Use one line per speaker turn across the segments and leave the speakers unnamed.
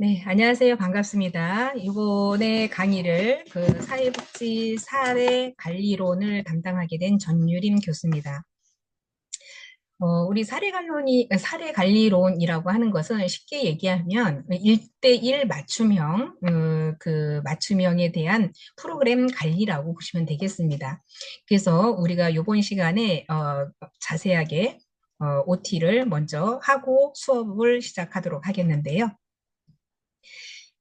네, 안녕하세요. 반갑습니다. 이번에 강의를 사회복지 사례 관리론을 담당하게 된 전유림 교수입니다. 우리 사례 관리론이라고 하는 것은 쉽게 얘기하면 1대1 맞춤형, 그 맞춤형에 대한 프로그램 관리라고 보시면 되겠습니다. 그래서 우리가 이번 시간에 자세하게 OT를 먼저 하고 수업을 시작하도록 하겠는데요.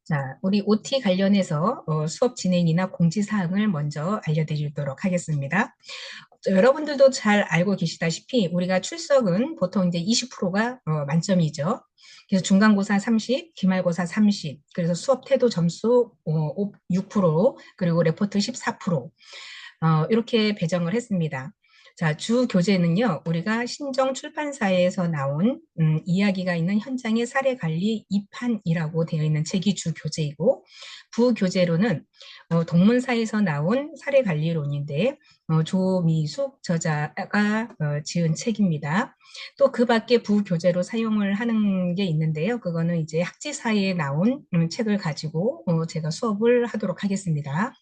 자, 우리 OT 관련해서 수업 진행이나 공지사항을 먼저 알려드리도록 하겠습니다. 여러분들도 잘 알고 계시다시피 우리가 출석은 보통 이제 20%가 만점이죠. 그래서 중간고사 30, 기말고사 30, 그래서 수업 태도 점수 6%, 그리고 레포트 14%, 이렇게 배정을 했습니다. 자, 주 교재는요, 우리가 신정 출판사에서 나온 이야기가 있는 현장의 사례 관리 2판이라고 되어 있는 책이 주 교재이고, 부교재로는 동문사에서 나온 사례 관리론인데, 조미숙 저자가 지은 책입니다. 또 그 밖에 부교재로 사용을 하는 게 있는데요. 그거는 이제 학지사에 나온 책을 가지고 제가 수업을 하도록 하겠습니다.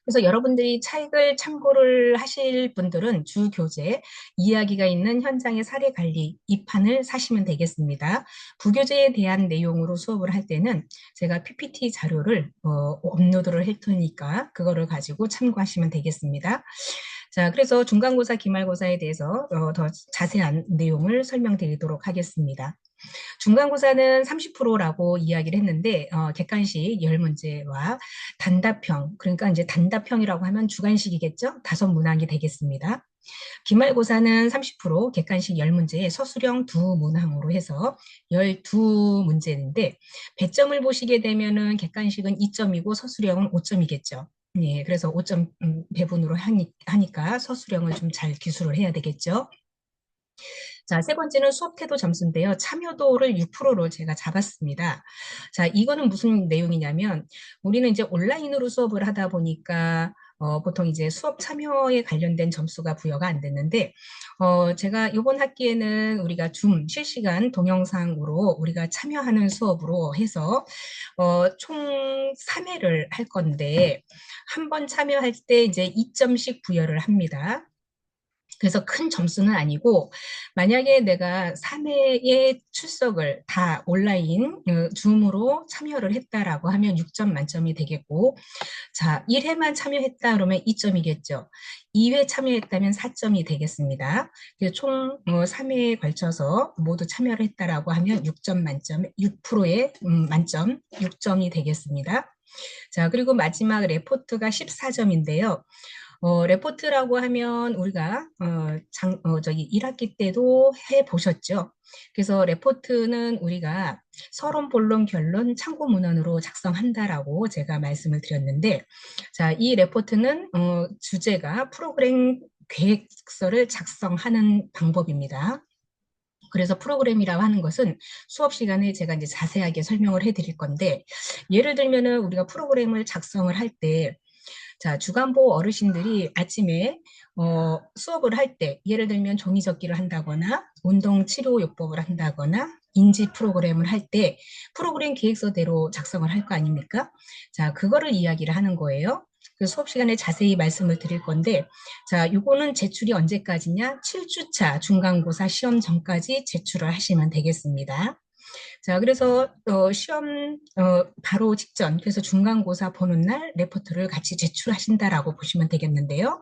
그래서 여러분들이 책을 참고를 하실 분들은 주 교재 이야기가 있는 현장의 사례 관리 2판을 사시면 되겠습니다. 부교재에 대한 내용으로 수업을 할 때는 제가 PPT 자료를 업로드를 할 테니까 그거를 가지고 참고하시면 되겠습니다. 자, 그래서 중간고사, 기말고사에 대해서 더 자세한 내용을 설명드리도록 하겠습니다. 중간고사는 30%라고 이야기를 했는데 객관식 10문제와 단답형, 그러니까 이제 단답형이라고 하면 주관식이겠죠? 다섯 문항이 되겠습니다. 기말고사는 30%, 객관식 10문제에 서술형 두 문항으로 해서 12문제인데 배점을 보시게 되면은 객관식은 2점이고 서술형은 5점이겠죠. 예, 그래서 5점 배분으로 하니까 서술형을 좀 잘 기술을 해야 되겠죠. 자, 세 번째는 수업 태도 점수인데요. 참여도를 6%로 제가 잡았습니다. 자, 이거는 무슨 내용이냐면 우리는 이제 온라인으로 수업을 하다 보니까 보통 이제 수업 참여에 관련된 점수가 부여가 안 됐는데, 제가 이번 학기에는 우리가 줌 실시간 동영상으로 우리가 참여하는 수업으로 해서 총 3회를 할 건데, 한 번 참여할 때 이제 2점씩 부여를 합니다. 그래서 큰 점수는 아니고 만약에 내가 3회의 출석을 다 온라인 줌으로 참여를 했다라고 하면 6점 만점이 되겠고, 자, 1회만 참여했다 그러면 2점이겠죠. 2회 참여했다면 4점이 되겠습니다. 그래서 총 3회에 걸쳐서 모두 참여를 했다라고 하면 6점 만점, 6%의 만점 6점이 되겠습니다. 자, 그리고 마지막 레포트가 14점인데요. 레포트라고 하면 우리가 저기 1학기 때도 해 보셨죠. 그래서 레포트는 우리가 서론, 본론, 결론, 참고 문헌으로 작성한다라고 제가 말씀을 드렸는데, 자, 이 레포트는 주제가 프로그램 계획서를 작성하는 방법입니다. 그래서 프로그램이라고 하는 것은 수업 시간에 제가 이제 자세하게 설명을 해드릴 건데, 예를 들면은 우리가 프로그램을 작성을 할때 자, 주간보 어르신들이 아침에 수업을 할 때, 예를 들면 종이접기를 한다거나, 운동치료요법을 한다거나, 인지 프로그램을 할 때, 프로그램 계획서대로 작성을 할 거 아닙니까? 자, 그거를 이야기를 하는 거예요. 그 수업 시간에 자세히 말씀을 드릴 건데, 자, 요거는 제출이 언제까지냐? 7주차 중간고사 시험 전까지 제출을 하시면 되겠습니다. 자, 그래서 시험 바로 직전, 그래서 중간고사 보는 날 레포트를 같이 제출하신다라고 보시면 되겠는데요.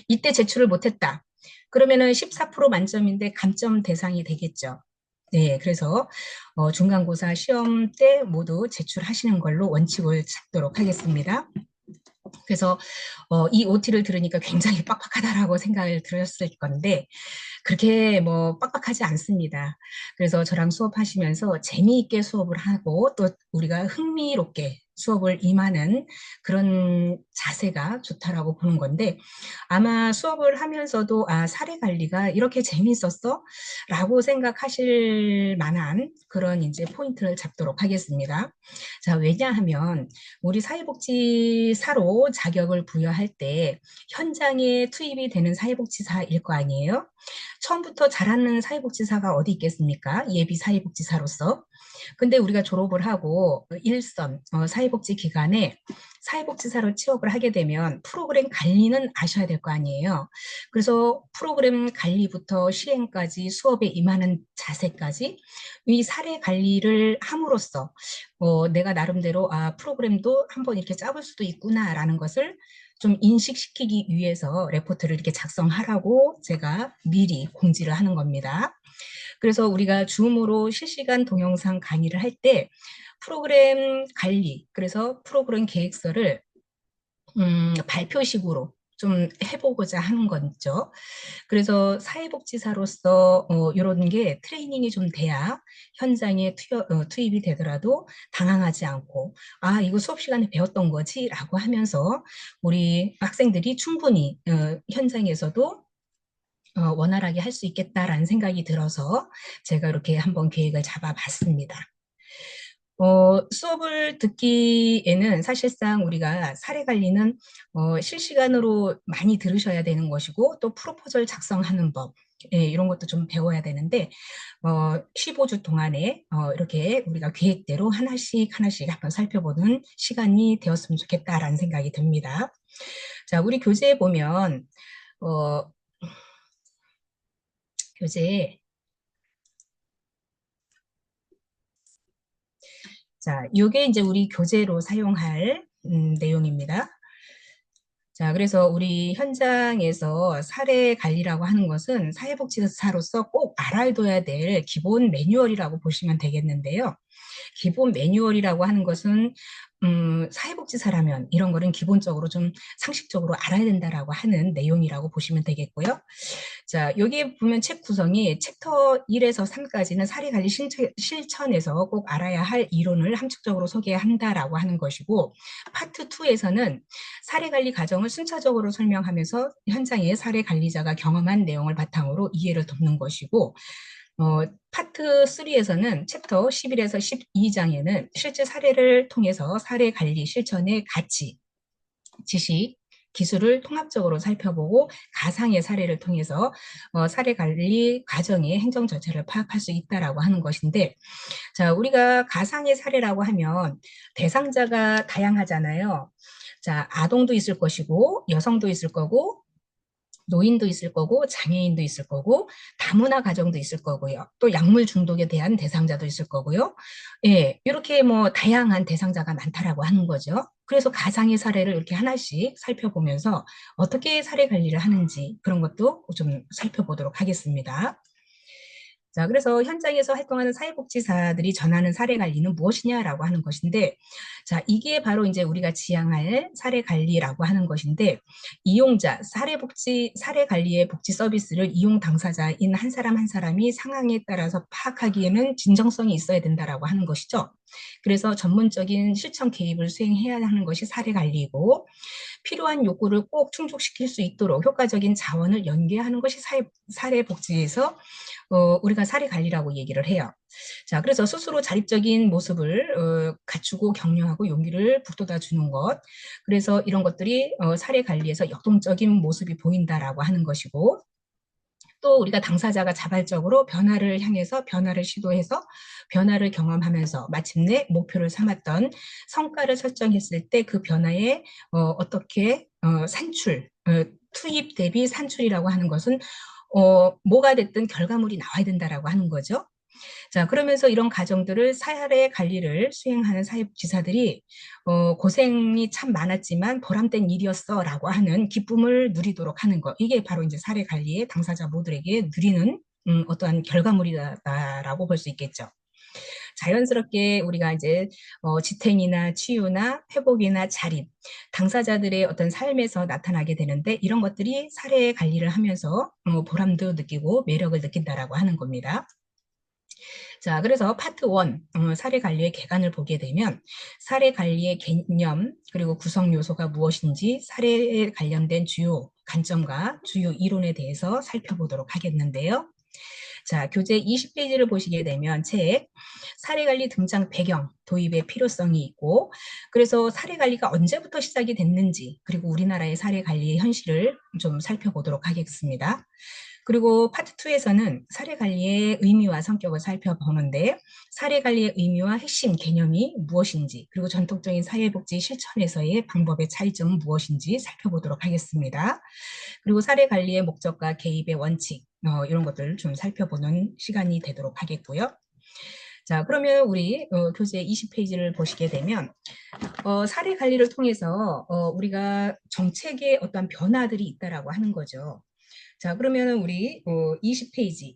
이때 제출을 못했다. 그러면은 14% 만점인데 감점 대상이 되겠죠. 네, 그래서 중간고사 시험 때 모두 제출하시는 걸로 원칙을 잡도록 하겠습니다. 그래서 이 OT를 들으니까 굉장히 빡빡하다라고 생각을 들었을 건데 그렇게 뭐 빡빡하지 않습니다. 그래서 저랑 수업하시면서 재미있게 수업을 하고 또 우리가 흥미롭게 수업을 임하는 그런 자세가 좋다라고 보는 건데 아마 수업을 하면서도 아, 사례 관리가 이렇게 재미있었어? 라고 생각하실 만한 그런 이제 포인트를 잡도록 하겠습니다. 자, 왜냐하면 우리 사회복지사로 자격을 부여할 때 현장에 투입이 되는 사회복지사일 거 아니에요? 처음부터 잘하는 사회복지사가 어디 있겠습니까? 예비 사회복지사로서. 근데 우리가 졸업을 하고 일선 사회복지 기관에 사회복지사로 취업을 하게 되면 프로그램 관리는 아셔야 될 거 아니에요. 그래서 프로그램 관리부터 시행까지 수업에 임하는 자세까지 이 사례 관리를 함으로써 내가 나름대로 프로그램도 한번 이렇게 짜볼 수도 있구나라는 것을 좀 인식시키기 위해서 레포트를 이렇게 작성하라고 제가 미리 공지를 하는 겁니다. 그래서 우리가 줌으로 실시간 동영상 강의를 할 때 프로그램 관리, 그래서 프로그램 계획서를 발표식으로 좀 해보고자 하는 거죠. 그래서 사회복지사로서 이런 게 트레이닝이 좀 돼야 현장에 투입이 되더라도 당황하지 않고 이거 수업 시간에 배웠던 거지 라고 하면서 우리 학생들이 충분히 현장에서도 원활하게 할 수 있겠다라는 생각이 들어서 제가 이렇게 한번 계획을 잡아봤습니다. 수업을 듣기에는 사실상 우리가 사례 관리는 실시간으로 많이 들으셔야 되는 것이고 또 프로포절 작성하는 법 이런 것도 좀 배워야 되는데 15주 동안에 이렇게 우리가 계획대로 하나씩 하나씩 한번 살펴보는 시간이 되었으면 좋겠다라는 생각이 듭니다. 자, 우리 교재에 보면 교재에 자, 이게 이제 우리 교재로 사용할 내용입니다. 자, 그래서 우리 현장에서 사례 관리라고 하는 것은 사회복지사로서 꼭 알아둬야 될 기본 매뉴얼이라고 보시면 되겠는데요. 기본 매뉴얼이라고 하는 것은 사회복지사라면 이런 거는 기본적으로 좀 상식적으로 알아야 된다라고 하는 내용이라고 보시면 되겠고요. 자, 여기 보면 책 구성이 챕터 1에서 3까지는 사례관리 실천에서 꼭 알아야 할 이론을 함축적으로 소개한다라고 하는 것이고 파트 2에서는 사례관리 과정을 순차적으로 설명하면서 현장의 사례관리자가 경험한 내용을 바탕으로 이해를 돕는 것이고 파트 3에서는 챕터 11에서 12장에는 실제 사례를 통해서 사례관리 실천의 가치, 지식, 기술을 통합적으로 살펴보고 가상의 사례를 통해서 사례관리 과정의 행정 절차를 파악할 수 있다라고 하는 것인데 자, 우리가 가상의 사례라고 하면 대상자가 다양하잖아요. 자, 아동도 있을 것이고 여성도 있을 거고 노인도 있을 거고 장애인도 있을 거고 다문화 가정도 있을 거고요. 또 약물 중독에 대한 대상자도 있을 거고요. 예, 이렇게 뭐 다양한 대상자가 많다라고 하는 거죠. 그래서 가상의 사례를 이렇게 하나씩 살펴보면서 어떻게 사례 관리를 하는지 그런 것도 좀 살펴보도록 하겠습니다. 자, 그래서 현장에서 활동하는 사회복지사들이 전하는 사례 관리는 무엇이냐라고 하는 것인데, 자, 이게 바로 이제 우리가 지향할 사례 관리라고 하는 것인데, 이용자, 사례 관리의 복지 서비스를 이용 당사자인 한 사람 한 사람이 상황에 따라서 파악하기에는 진정성이 있어야 된다라고 하는 것이죠. 그래서 전문적인 실천 개입을 수행해야 하는 것이 사례 관리이고, 필요한 욕구를 꼭 충족시킬 수 있도록 효과적인 자원을 연계하는 것이 사례복지에서 우리가 사례 관리라고 얘기를 해요. 자, 그래서 스스로 자립적인 모습을 갖추고 격려하고 용기를 북돋아 주는 것. 그래서 이런 것들이 사례 관리에서 역동적인 모습이 보인다라고 하는 것이고, 또 우리가 당사자가 자발적으로 변화를 향해서 변화를 시도해서 변화를 경험하면서 마침내 목표를 삼았던 성과를 설정했을 때 그 변화에 어떻게 투입 대비 산출이라고 하는 것은 뭐가 됐든 결과물이 나와야 된다라고 하는 거죠. 자, 그러면서 이런 과정들을 사례 관리를 수행하는 사회복지사들이 고생이 참 많았지만 보람된 일이었어라고 하는 기쁨을 누리도록 하는 것. 이게 바로 이제 사례 관리의 당사자 모두에게 누리는 어떠한 결과물이다라고 볼 수 있겠죠. 자연스럽게 우리가 이제 지탱이나 치유나 회복이나 자립, 당사자들의 어떤 삶에서 나타나게 되는데 이런 것들이 사례 관리를 하면서 보람도 느끼고 매력을 느낀다라고 하는 겁니다. 자, 그래서 파트 1, 사례 관리의 개관을 보게 되면 사례 관리의 개념, 그리고 구성 요소가 무엇인지 사례에 관련된 주요 관점과 주요 이론에 대해서 살펴보도록 하겠는데요. 자, 교재 20페이지를 보시게 되면 책 사례관리 등장 배경, 도입의 필요성이 있고 그래서 사례관리가 언제부터 시작이 됐는지 그리고 우리나라의 사례관리의 현실을 좀 살펴보도록 하겠습니다. 그리고 파트 2에서는 사례관리의 의미와 성격을 살펴보는데 사례관리의 의미와 핵심 개념이 무엇인지 그리고 전통적인 사회복지 실천에서의 방법의 차이점은 무엇인지 살펴보도록 하겠습니다. 그리고 사례관리의 목적과 개입의 원칙 이런 것들을 좀 살펴보는 시간이 되도록 하겠고요. 자, 그러면 우리 교재 20페이지를 보시게 되면 사례 관리를 통해서 우리가 정책에 어떤 변화들이 있다라고 하는 거죠. 자, 그러면 우리 20페이지,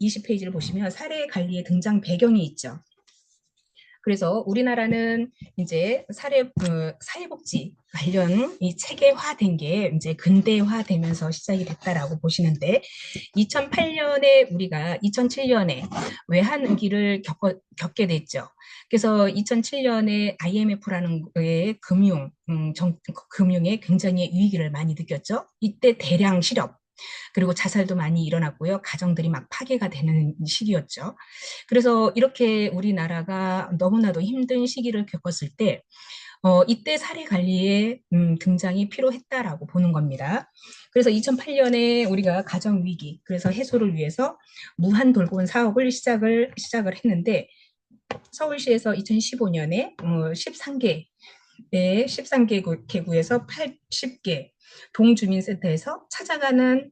20페이지를 보시면 사례 관리의 등장 배경이 있죠. 그래서 우리나라는 이제 사회복지 관련 이 체계화된 게 이제 근대화되면서 시작이 됐다라고 보시는데 2008년에 우리가 2007년에 외환위기를 겪게 됐죠. 그래서 2007년에 IMF라는 금융에 굉장히 위기를 많이 느꼈죠. 이때 대량 실업 그리고 자살도 많이 일어났고요. 가정들이 막 파괴가 되는 시기였죠. 그래서 이렇게 우리나라가 너무나도 힘든 시기를 겪었을 때 이때 사례 관리의 등장이 필요했다라고 보는 겁니다. 그래서 2008년에 우리가 가정 위기, 그래서 해소를 위해서 무한 돌봄 사업을 시작을 했는데 서울시에서 2015년에 13개 13개구에서 80개 동주민센터에서 찾아가는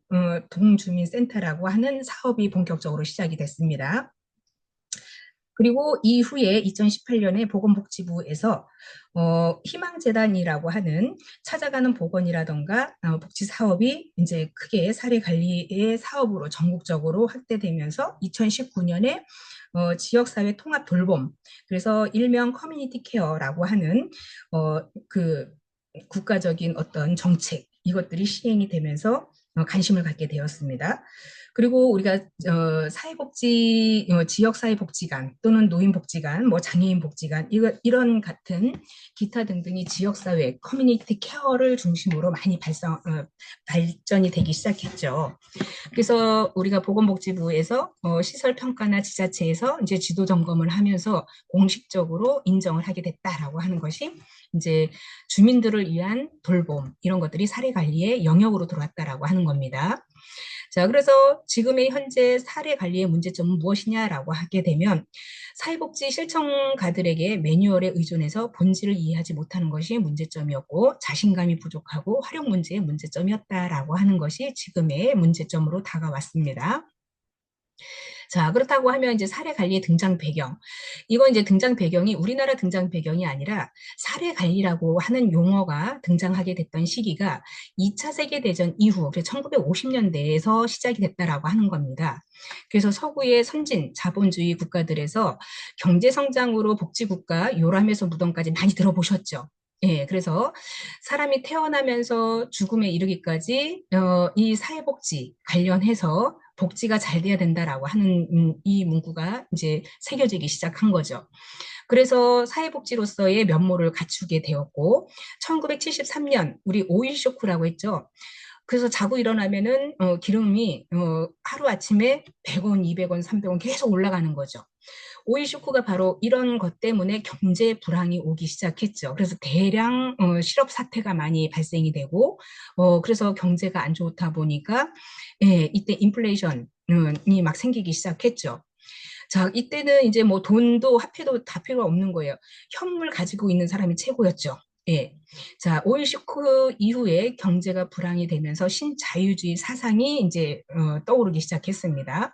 동주민센터라고 하는 사업이 본격적으로 시작이 됐습니다. 그리고 이후에 2018년에 보건복지부에서 희망재단이라고 하는 찾아가는 보건이라던가 복지 사업이 이제 크게 사례 관리의 사업으로 전국적으로 확대되면서 2019년에 지역사회 통합 돌봄, 그래서 일명 커뮤니티 케어라고 하는 그 국가적인 어떤 정책 이것들이 시행이 되면서 관심을 갖게 되었습니다. 그리고 우리가 사회복지 지역사회복지관 또는 노인복지관, 뭐 장애인복지관 이런 같은 기타 등등이 지역사회 커뮤니티 케어를 중심으로 많이 발전이 되기 시작했죠. 그래서 우리가 보건복지부에서 시설 평가나 지자체에서 이제 지도 점검을 하면서 공식적으로 인정을 하게 됐다라고 하는 것이 이제 주민들을 위한 돌봄 이런 것들이 사례 관리의 영역으로 들어왔다라고 하는 겁니다. 자, 그래서 지금의 현재 사례 관리의 문제점은 무엇이냐라고 하게 되면 사회복지 실천가들에게 매뉴얼에 의존해서 본질을 이해하지 못하는 것이 문제점이었고 자신감이 부족하고 활용 문제의 문제점이었다라고 하는 것이 지금의 문제점으로 다가왔습니다. 자, 그렇다고 하면 이제 사례 관리의 등장 배경. 이건 이제 등장 배경이 우리나라 등장 배경이 아니라 사례 관리라고 하는 용어가 등장하게 됐던 시기가 2차 세계대전 이후, 1950년대에서 시작이 됐다라고 하는 겁니다. 그래서 서구의 선진 자본주의 국가들에서 경제성장으로 복지국가, 요람에서 무덤까지 많이 들어보셨죠? 예, 그래서 사람이 태어나면서 죽음에 이르기까지 이 사회복지 관련해서 복지가 잘 돼야 된다라고 하는 이 문구가 이제 새겨지기 시작한 거죠. 그래서 사회복지로서의 면모를 갖추게 되었고 1973년 우리 오일 쇼크라고 했죠. 그래서 자고 일어나면은 기름이 하루 아침에 100원, 200원, 300원 계속 올라가는 거죠. 오일 쇼크가 바로 이런 것 때문에 경제 불황이 오기 시작했죠. 그래서 대량 실업 사태가 많이 발생이 되고 그래서 경제가 안 좋다 보니까 예, 이때 인플레이션이 막 생기기 시작했죠. 자, 이때는 이제 뭐 돈도 화폐도 다 필요 없는 거예요. 현물 가지고 있는 사람이 최고였죠. 예. 자, 오일 쇼크 이후에 경제가 불황이 되면서 신자유주의 사상이 이제 떠오르기 시작했습니다.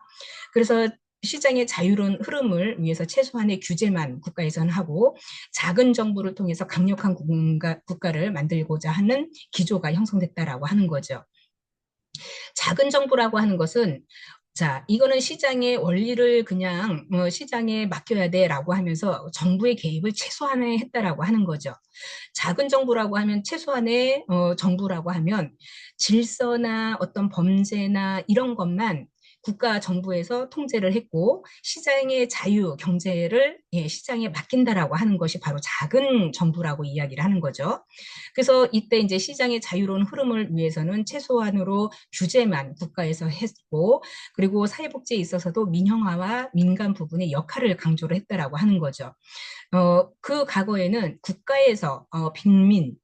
그래서 시장의 자유로운 흐름을 위해서 최소한의 규제만 국가에서는 하고 작은 정부를 통해서 강력한 국가를 만들고자 하는 기조가 형성됐다라고 하는 거죠. 작은 정부라고 하는 것은 자, 이거는 시장의 원리를 그냥 시장에 맡겨야 돼라고 하면서 정부의 개입을 최소한에 했다라고 하는 거죠. 작은 정부라고 하면 최소한의 정부라고 하면 질서나 어떤 범죄나 이런 것만 국가 정부에서 통제를 했고 시장의 자유 경제를 시장에 맡긴다라고 하는 것이 바로 작은 정부라고 이야기를 하는 거죠. 그래서 이때 이제 시장의 자유로운 흐름을 위해서는 최소한으로 규제만 국가에서 했고 그리고 사회복지에 있어서도 민영화와 민간 부분의 역할을 강조를 했다라고 하는 거죠. 그 과거에는 국가에서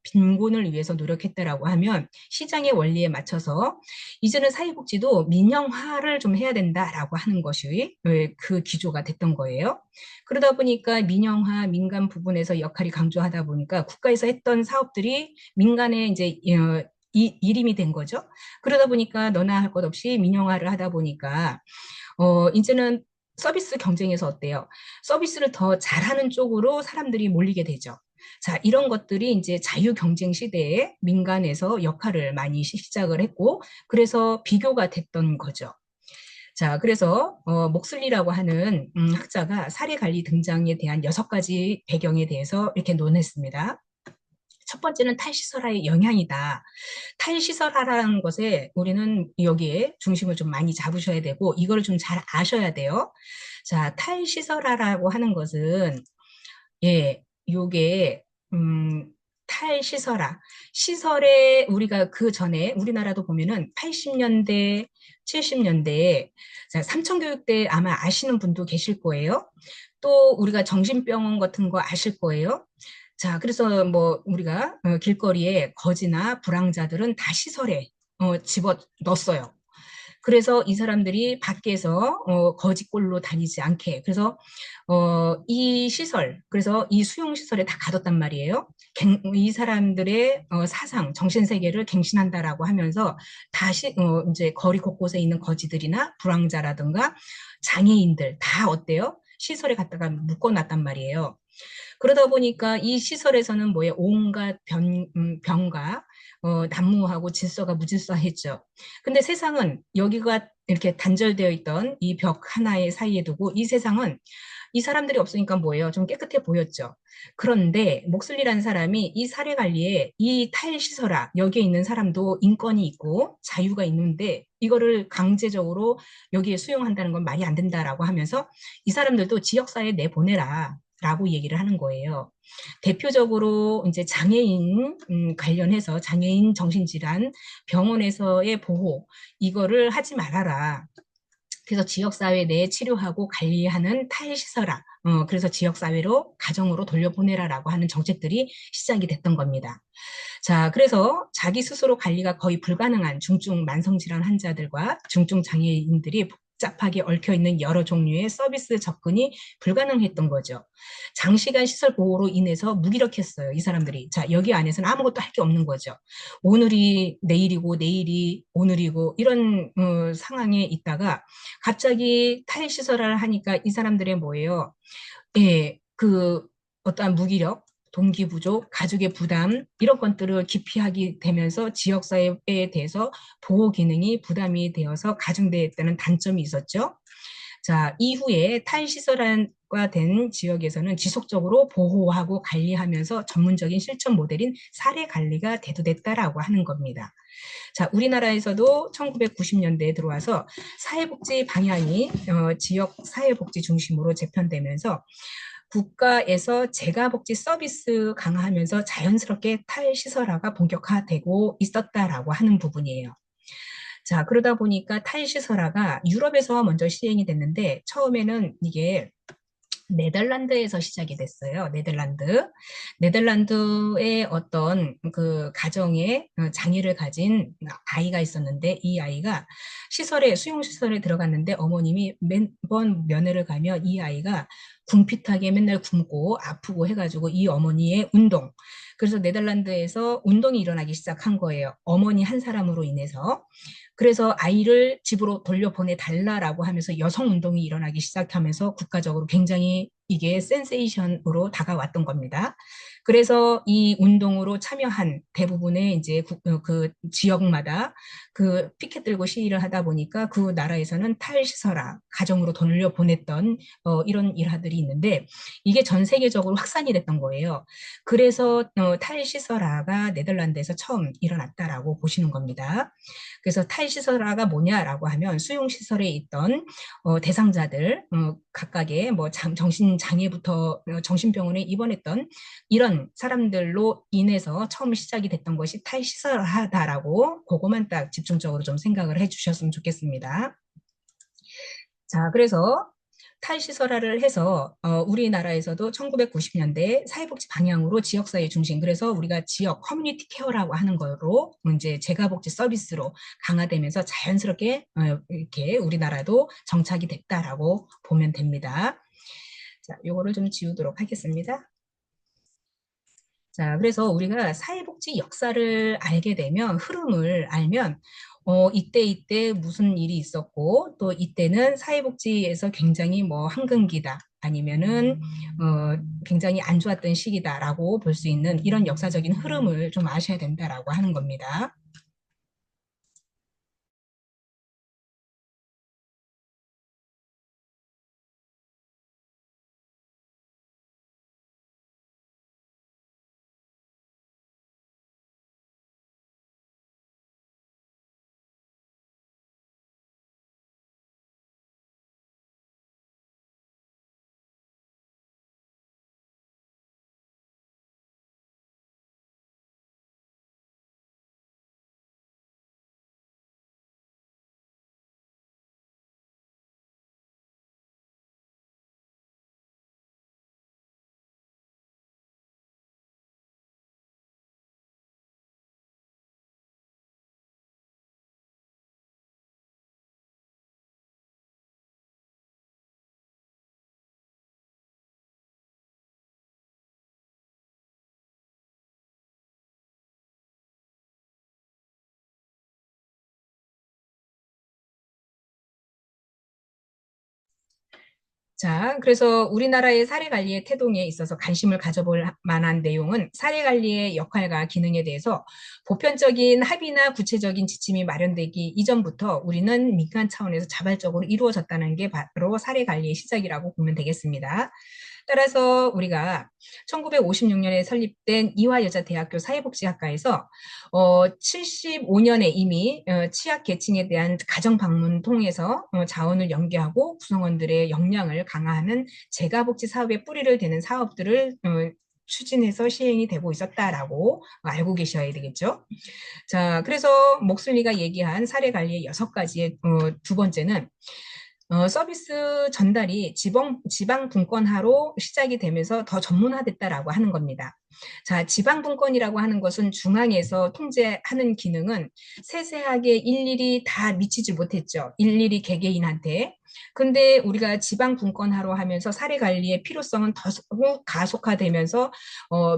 빈곤을 위해서 노력했다라고 하면 시장의 원리에 맞춰서 이제는 사회복지도 민영화를 좀 해야 된다라고 하는 것이 그 기조가 됐던 거예요. 그러다 보니까 민영화, 민간 부분에서 역할이 강조하다 보니까 국가에서 했던 사업들이 민간에 이제 일임이 된 거죠. 그러다 보니까 너나 할 것 없이 민영화를 하다 보니까 이제는 서비스 경쟁에서 어때요? 서비스를 더 잘하는 쪽으로 사람들이 몰리게 되죠. 자, 이런 것들이 이제 자유 경쟁 시대에 민간에서 역할을 많이 시작을 했고, 그래서 비교가 됐던 거죠. 자, 그래서 목슬리라고 하는 학자가 사례 관리 등장에 대한 6가지 배경에 대해서 이렇게 논했습니다. 첫 번째는 탈시설화의 영향이다. 탈시설화라는 것에 우리는 여기에 중심을 좀 많이 잡으셔야 되고 이걸 좀 잘 아셔야 돼요. 자, 탈시설화라고 하는 것은 요게 탈시설화. 시설에 우리가 그 전에 우리나라도 보면은 80년대, 70년대에 삼천교육대 아마 아시는 분도 계실 거예요. 또 우리가 정신병원 같은 거 아실 거예요. 자, 그래서 뭐 우리가 길거리에 거지나 불황자들은 다 시설에 집어 넣었어요. 그래서 이 사람들이 밖에서 거지꼴로 다니지 않게 그래서 이 시설 그래서 이 수용 시설에 다 가뒀단 말이에요. 이 사람들의 사상 정신 세계를 갱신한다라고 하면서 다시 이제 거리 곳곳에 있는 거지들이나 불황자라든가 장애인들 다 어때요? 시설에 갖다가 묶어놨단 말이에요. 그러다 보니까 이 시설에서는 뭐에 온갖 병과 난무하고 질서가 무질서했죠. 근데 세상은 여기가 이렇게 단절되어 있던 이 벽 하나의 사이에 두고 이 세상은 이 사람들이 없으니까 뭐예요? 좀 깨끗해 보였죠. 그런데 목슬리라는 사람이 이 사례 관리에 이 탈시설화 여기에 있는 사람도 인권이 있고 자유가 있는데 이거를 강제적으로 여기에 수용한다는 건 말이 안 된다라고 하면서 이 사람들도 지역사회에 내보내라. 라고 얘기를 하는 거예요. 대표적으로 이제 장애인 관련해서 장애인 정신질환 병원에서의 보호 이거를 하지 말아라. 그래서 지역사회 내에 치료하고 관리하는 탈시설화 그래서 지역사회로 가정으로 돌려보내라라고 하는 정책들이 시작이 됐던 겁니다. 자, 그래서 자기 스스로 관리가 거의 불가능한 중증 만성질환 환자들과 중증 장애인들이 복잡하게 얽혀있는 여러 종류의 서비스 접근이 불가능했던 거죠. 장시간 시설 보호로 인해서 무기력했어요, 이 사람들이. 자, 여기 안에서는 아무것도 할 게 없는 거죠. 오늘이 내일이고 내일이 오늘이고 이런 상황에 있다가 갑자기 탈시설화를 하니까 이 사람들의 뭐예요? 예, 그 어떠한 무기력, 동기 부족, 가족의 부담 이런 것들을 기피하게 되면서 지역사회에 대해서 보호 기능이 부담이 되어서 가중되었다는 단점이 있었죠. 자, 이후에 탈시설화가 된 지역에서는 지속적으로 보호하고 관리하면서 전문적인 실천 모델인 사례 관리가 대두됐다라고 하는 겁니다. 자, 우리나라에서도 1990년대에 들어와서 사회복지 방향이 지역 사회복지 중심으로 재편되면서 국가에서 재가복지 서비스 강화하면서 자연스럽게 탈시설화가 본격화되고 있었다라고 하는 부분이에요. 자, 그러다 보니까 탈시설화가 유럽에서 먼저 시행이 됐는데 처음에는 이게 네덜란드에서 시작이 됐어요. 네덜란드의 어떤 그 가정에 장애를 가진 아이가 있었는데 이 아이가 수용시설에 들어갔는데 어머님이 매번 면회를 가면 이 아이가 궁핍하게 맨날 굶고 아프고 해가지고 이 어머니의 운동. 그래서 네덜란드에서 운동이 일어나기 시작한 거예요. 어머니 한 사람으로 인해서. 그래서 아이를 집으로 돌려보내 달라라고 하면서 여성 운동이 일어나기 시작하면서 국가적으로 굉장히 이게 센세이션으로 다가왔던 겁니다. 그래서 이 운동으로 참여한 대부분의 이제 그 지역마다 그 피켓 들고 시위를 하다 보니까 그 나라에서는 탈시설화, 가정으로 돌려보냈던 이런 일화들이 있는데 이게 전 세계적으로 확산이 됐던 거예요. 그래서 탈시설화가 네덜란드에서 처음 일어났다라고 보시는 겁니다. 그래서 탈시설화가 뭐냐라고 하면 수용시설에 있던 대상자들 각각의 뭐 정신장애부터 정신병원에 입원했던 이런 사람들로 인해서 처음 시작이 됐던 것이 탈시설화다라고 그거만 딱 집중적으로 좀 생각을 해주셨으면 좋겠습니다. 자, 그래서 탈시설화를 해서 우리나라에서도 1990년대 사회복지 방향으로 지역사회 중심, 그래서 우리가 지역 커뮤니티 케어라고 하는 거로 이제 재가복지 서비스로 강화되면서 자연스럽게 이렇게 우리나라도 정착이 됐다라고 보면 됩니다. 자, 요거를 좀 지우도록 하겠습니다. 자, 그래서 우리가 사회복지 역사를 알게 되면, 흐름을 알면, 이때 무슨 일이 있었고, 또 이때는 사회복지에서 굉장히 뭐 황금기다, 아니면은, 굉장히 안 좋았던 시기다라고 볼 수 있는 이런 역사적인 흐름을 좀 아셔야 된다라고 하는 겁니다. 자, 그래서 우리나라의 사례관리의 태동에 있어서 관심을 가져볼 만한 내용은 사례관리의 역할과 기능에 대해서 보편적인 합의나 구체적인 지침이 마련되기 이전부터 우리는 민간 차원에서 자발적으로 이루어졌다는 게 바로 사례관리의 시작이라고 보면 되겠습니다. 따라서 우리가 1956년에 설립된 이화여자대학교 사회복지학과에서 75년에 이미 취약계층에 대한 가정방문 통해서 자원을 연계하고 구성원들의 역량을 강화하는 재가복지 사업의 뿌리를 대는 사업들을 추진해서 시행이 되고 있었다라고 알고 계셔야 되겠죠. 자, 그래서 목슬리가 얘기한 사례 관리의 6가지의 두 번째는 서비스 전달이 지방 분권화로 시작이 되면서 더 전문화됐다라고 하는 겁니다. 자, 지방 분권이라고 하는 것은 중앙에서 통제하는 기능은 세세하게 일일이 다 미치지 못했죠. 일일이 개개인한테. 근데 우리가 지방 분권화로 하면서 사례 관리의 필요성은 더욱 가속화되면서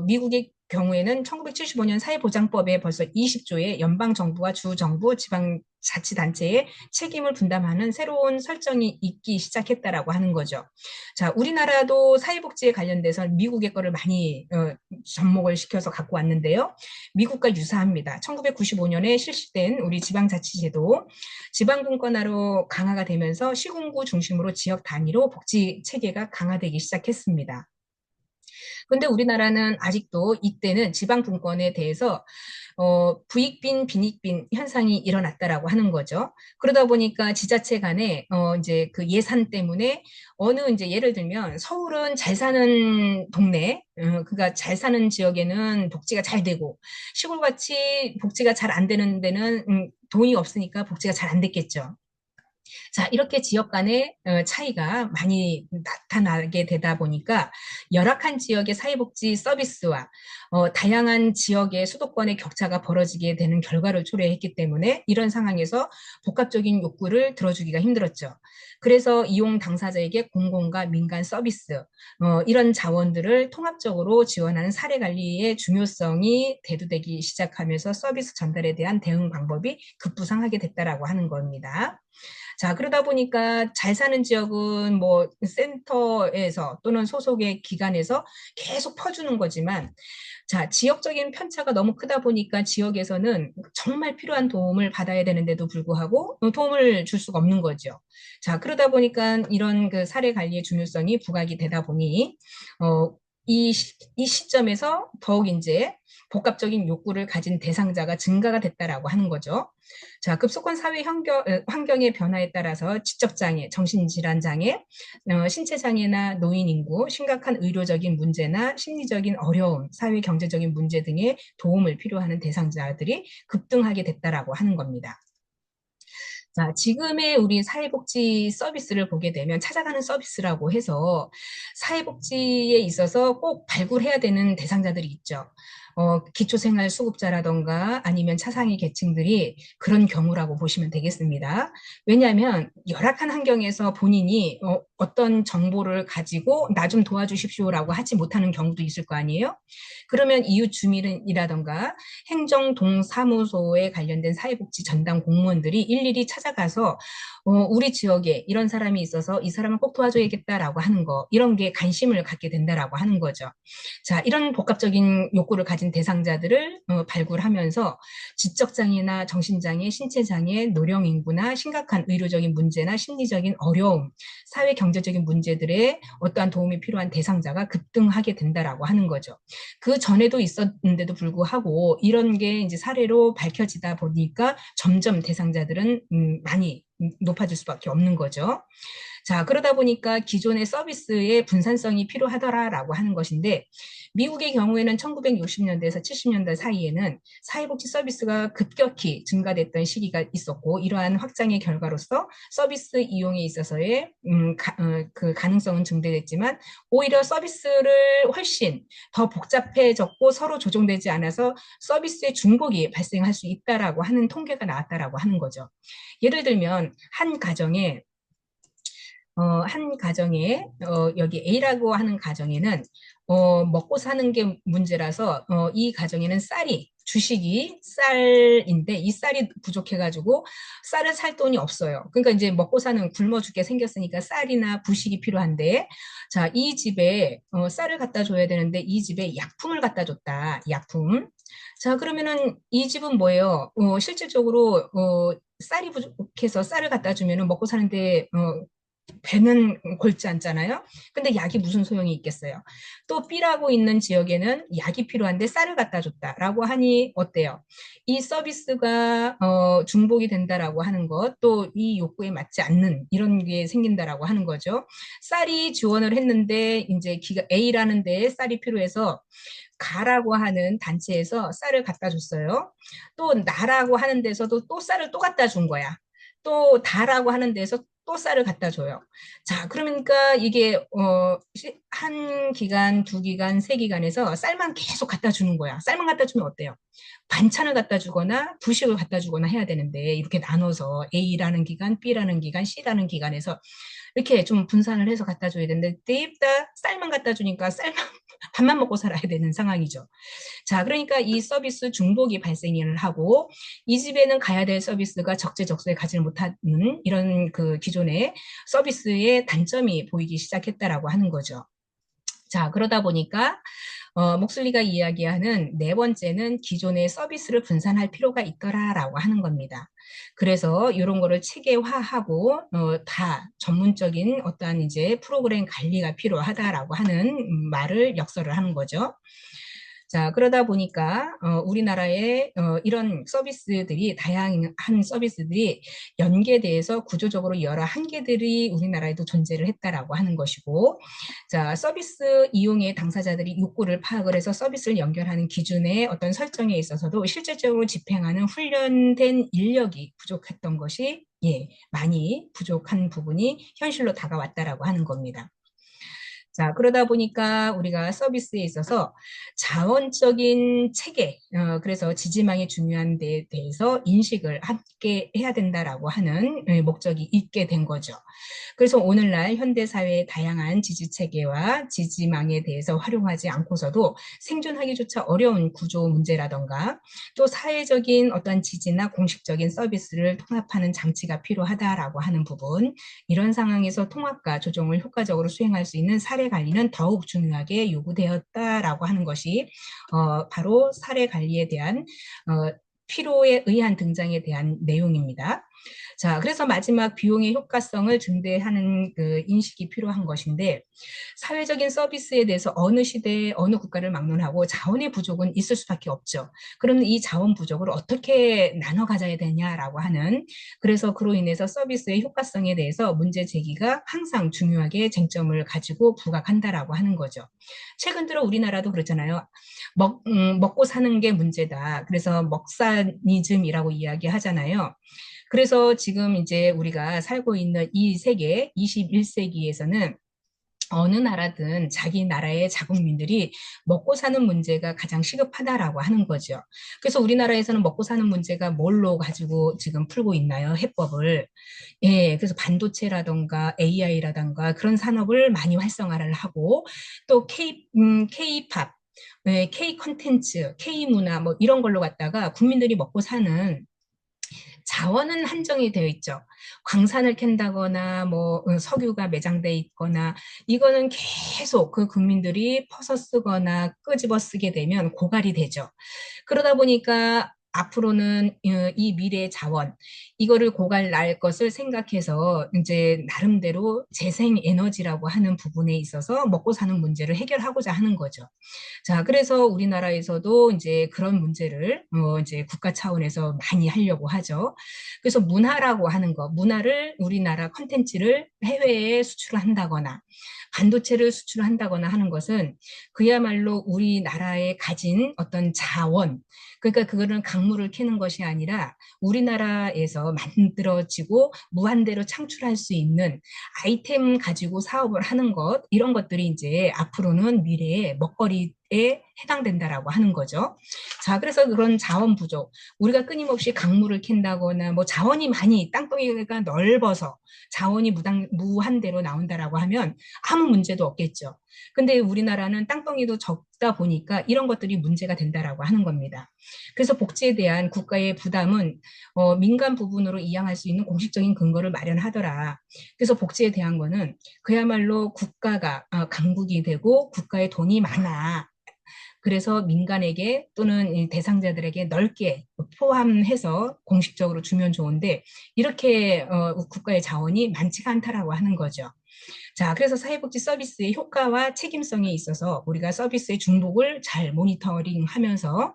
미국의 경우에는 1975년 사회보장법에 벌써 20조의 연방정부와 주정부, 지방자치단체의 책임을 분담하는 새로운 설정이 있기 시작했다라고 하는 거죠. 자, 우리나라도 사회복지에 관련돼서 미국의 거를 많이 접목을 시켜서 갖고 왔는데요. 미국과 유사합니다. 1995년에 실시된 우리 지방자치제도 지방분권화로 강화가 되면서 시군구 중심으로 지역 단위로 복지 체계가 강화되기 시작했습니다. 근데 우리나라는 아직도 이때는 지방 분권에 대해서 부익빈, 빈익빈 현상이 일어났다라고 하는 거죠. 그러다 보니까 지자체 간에 이제 그 예산 때문에 어느 이제 예를 들면 서울은 잘 사는 동네, 그러니까 잘 사는 지역에는 복지가 잘 되고 시골같이 복지가 잘 안 되는 데는 돈이 없으니까 복지가 잘 안 됐겠죠. 자, 이렇게 지역 간의 차이가 많이 나타나게 되다 보니까 열악한 지역의 사회복지 서비스와 다양한 지역의 수도권의 격차가 벌어지게 되는 결과를 초래했기 때문에 이런 상황에서 복합적인 욕구를 들어주기가 힘들었죠. 그래서 이용 당사자에게 공공과 민간 서비스, 이런 자원들을 통합적으로 지원하는 사례 관리의 중요성이 대두되기 시작하면서 서비스 전달에 대한 대응 방법이 급부상하게 됐다라고 하는 겁니다. 자, 그러다 보니까 잘 사는 지역은 뭐 센터에서 또는 소속의 기관에서 계속 퍼주는 거지만, 자, 지역적인 편차가 너무 크다 보니까 지역에서는 정말 필요한 도움을 받아야 되는데도 불구하고 도움을 줄 수가 없는 거죠. 자, 그러다 보니까 이런 그 사례 관리의 중요성이 부각이 되다 보니, 어, 이 시점에서 더욱 이제 복합적인 욕구를 가진 대상자가 증가가 됐다라고 하는 거죠. 자, 급속한 사회 환경의 변화에 따라서 지적장애, 정신질환장애, 신체장애나 노인 인구, 심각한 의료적인 문제나 심리적인 어려움, 사회 경제적인 문제 등의 도움을 필요하는 대상자들이 급등하게 됐다라고 하는 겁니다. 자, 지금의 우리 사회복지 서비스를 보게 되면 찾아가는 서비스라고 해서 사회복지에 있어서 꼭 발굴해야 되는 대상자들이 있죠. 기초생활수급자라던가 아니면 차상위 계층들이 그런 경우라고 보시면 되겠습니다. 왜냐하면 열악한 환경에서 본인이 어떤 정보를 가지고 나 좀 도와주십시오라고 하지 못하는 경우도 있을 거 아니에요? 그러면 이웃 주민이라던가 행정동사무소에 관련된 사회복지 전담 공무원들이 일일이 찾아가서 우리 지역에 이런 사람이 있어서 이 사람을 꼭 도와줘야겠다라고 하는 거, 이런 게 관심을 갖게 된다라고 하는 거죠. 자, 이런 복합적인 욕구를 가진 대상자들을 발굴하면서 지적장애나 정신장애, 신체장애, 노령인구나 심각한 의료적인 문제나 심리적인 어려움, 사회 경제적인 문제들에 어떠한 도움이 필요한 대상자가 급등하게 된다라고 하는 거죠. 그 전에도 있었는데도 불구하고 이런 게 이제 사례로 밝혀지다 보니까 점점 대상자들은 많이 높아질 수밖에 없는 거죠. 자, 그러다 보니까 기존의 서비스의 분산성이 필요하더라라고 하는 것인데, 미국의 경우에는 1960년대에서 70년대 사이에는 사회복지 서비스가 급격히 증가됐던 시기가 있었고, 이러한 확장의 결과로서 서비스 이용에 있어서의 그 가능성은 증대됐지만, 오히려 서비스를 훨씬 더 복잡해졌고 서로 조정되지 않아서 서비스의 중복이 발생할 수 있다라고 하는 통계가 나왔다라고 하는 거죠. 예를 들면 한 가정에 여기 A라고 하는 가정에는 먹고 사는 게 문제라서 이 가정에는 주식이 쌀인데 이 쌀이 부족해가지고 쌀을 살 돈이 없어요. 그러니까 이제 먹고 사는 굶어 죽게 생겼으니까 쌀이나 부식이 필요한데, 자, 이 집에 쌀을 갖다 줘야 되는데 이 집에 약품을 갖다 줬다. 약품. 자, 그러면은 이 집은 뭐예요? 실질적으로 쌀이 부족해서 쌀을 갖다 주면은 먹고 사는데 배는 골지 않잖아요. 근데 약이 무슨 소용이 있겠어요. 또 B라고 있는 지역에는 약이 필요한데 쌀을 갖다 줬다라고 하니 어때요? 이 서비스가 중복이 된다라고 하는 것, 또 이 욕구에 맞지 않는 이런 게 생긴다라고 하는 거죠. 쌀이 지원을 했는데 이제 A라는 데에 쌀이 필요해서 가라고 하는 단체에서 쌀을 갖다 줬어요. 또 나라고 하는 데서도 또 쌀을 또 갖다 준 거야. 또 다라고 하는 데서 또 쌀을 갖다 줘요. 자, 그러니까 이게 한 기간, 두 기간, 세 기간에서 쌀만 계속 갖다 주는 거야. 쌀만 갖다 주면 어때요? 반찬을 갖다 주거나 부식을 갖다 주거나 해야 되는데 이렇게 나눠서 A라는 기간, B라는 기간, C라는 기간에서 이렇게 좀 분산을 해서 갖다 줘야 되는데 대입다 쌀만 갖다 주니까 쌀만 밥만 먹고 살아야 되는 상황이죠. 자, 그러니까 이 서비스 중복이 발생을 하고 이 집에는 가야 될 서비스가 적재적소에 가지 못하는 이런 그 기존의 서비스의 단점이 보이기 시작했다라고 하는 거죠. 자, 그러다 보니까 목슬리가 이야기하는 네 번째는 기존의 서비스를 분산할 필요가 있더라라고 하는 겁니다. 그래서 이런 거를 체계화하고 다 전문적인 어떠한 이제 프로그램 관리가 필요하다라고 하는 말을 역설을 하는 거죠. 자, 그러다 보니까 우리나라의 이런 서비스들이 다양한 서비스들이 연계돼서 구조적으로 여러 한계들이 우리나라에도 존재를 했다라고 하는 것이고, 자, 서비스 이용의 당사자들이 욕구를 파악을 해서 서비스를 연결하는 기준의 어떤 설정에 있어서도 실질적으로 집행하는 훈련된 인력이 부족했던 것이 많이 부족한 부분이 현실로 다가왔다라고 하는 겁니다. 자, 그러다 보니까 우리가 서비스에 있어서 자원적인 체계, 그래서 지지망이 중요한 데에 대해서 인식을 함께 해야 된다라고 하는 목적이 있게 된 거죠. 그래서 오늘날 현대사회의 다양한 지지체계와 지지망에 대해서 활용하지 않고서도 생존하기조차 어려운 구조 문제라던가 또 사회적인 어떤 지지나 공식적인 서비스를 통합하는 장치가 필요하다라고 하는 부분, 이런 상황에서 통합과 조정을 효과적으로 수행할 수 있는 사례 관리는 더욱 중요하게 요구되었다라고 하는 것이 바로 사례 관리에 대한 필요에 의한 등장에 대한 내용입니다. 자, 그래서 마지막 비용의 효과성을 증대하는 그 인식이 필요한 것인데, 사회적인 서비스에 대해서 어느 시대에 어느 국가를 막론하고 자원의 부족은 있을 수밖에 없죠. 그러면 이 자원 부족을 어떻게 나눠 가져야 되냐라고 하는, 그래서 그로 인해서 서비스의 효과성에 대해서 문제 제기가 항상 중요하게 쟁점을 가지고 부각한다라고 하는 거죠. 최근 들어 우리나라도 그렇잖아요. 먹고 사는 게 문제다. 그래서 먹사니즘이라고 이야기하잖아요. 그래서 지금 이제 우리가 살고 있는 이 세계 21세기에서는 어느 나라든 자기 나라의 자국민들이 먹고 사는 문제가 가장 시급하다라고 하는 거죠. 그래서 우리나라에서는 먹고 사는 문제가 뭘로 가지고 지금 풀고 있나요? 해법을. 예, 그래서 반도체라던가 AI라던가 그런 산업을 많이 활성화를 하고 또 K-팝, 예, K 컨텐츠, K 문화 뭐 이런 걸로 갖다가 국민들이 먹고 사는 자원은 한정이 되어 있죠. 광산을 캔다거나 뭐 석유가 매장돼 있거나 이거는 계속 그 국민들이 퍼서 쓰거나 끄집어 쓰게 되면 고갈이 되죠. 그러다 보니까 앞으로는 이 미래의 자원, 이거를 고갈 날 것을 생각해서 이제 나름대로 재생 에너지라고 하는 부분에 있어서 먹고 사는 문제를 해결하고자 하는 거죠. 자, 그래서 우리나라에서도 이제 그런 문제를 이제 국가 차원에서 많이 하려고 하죠. 그래서 문화라고 하는 거, 문화를 우리나라 컨텐츠를 해외에 수출을 한다거나 반도체를 수출한다거나 하는 것은 그야말로 우리나라에 가진 어떤 자원, 그러니까 그거는 강물을 캐는 것이 아니라 우리나라에서 만들어지고 무한대로 창출할 수 있는 아이템 가지고 사업을 하는 것, 이런 것들이 이제 앞으로는 미래의 먹거리에 해당된다라고 하는 거죠. 자, 그래서 그런 자원 부족, 우리가 끊임없이 강물을 캔다거나 뭐 자원이 많이 땅덩이가 넓어서 자원이 무한대로 나온다라고 하면 아무 문제도 없겠죠. 근데 우리나라는 땅덩이도 적다 보니까 이런 것들이 문제가 된다라고 하는 겁니다. 그래서 복지에 대한 국가의 부담은 민간 부분으로 이양할 수 있는 공식적인 근거를 마련하더라. 그래서 복지에 대한 거는 그야말로 국가가 강국이 되고 국가의 돈이 많아. 그래서 민간에게 또는 대상자들에게 넓게 포함해서 공식적으로 주면 좋은데 이렇게 국가의 자원이 많지가 않다라고 하는 거죠. 자, 그래서 사회복지 서비스의 효과와 책임성에 있어서 우리가 서비스의 중복을 잘 모니터링하면서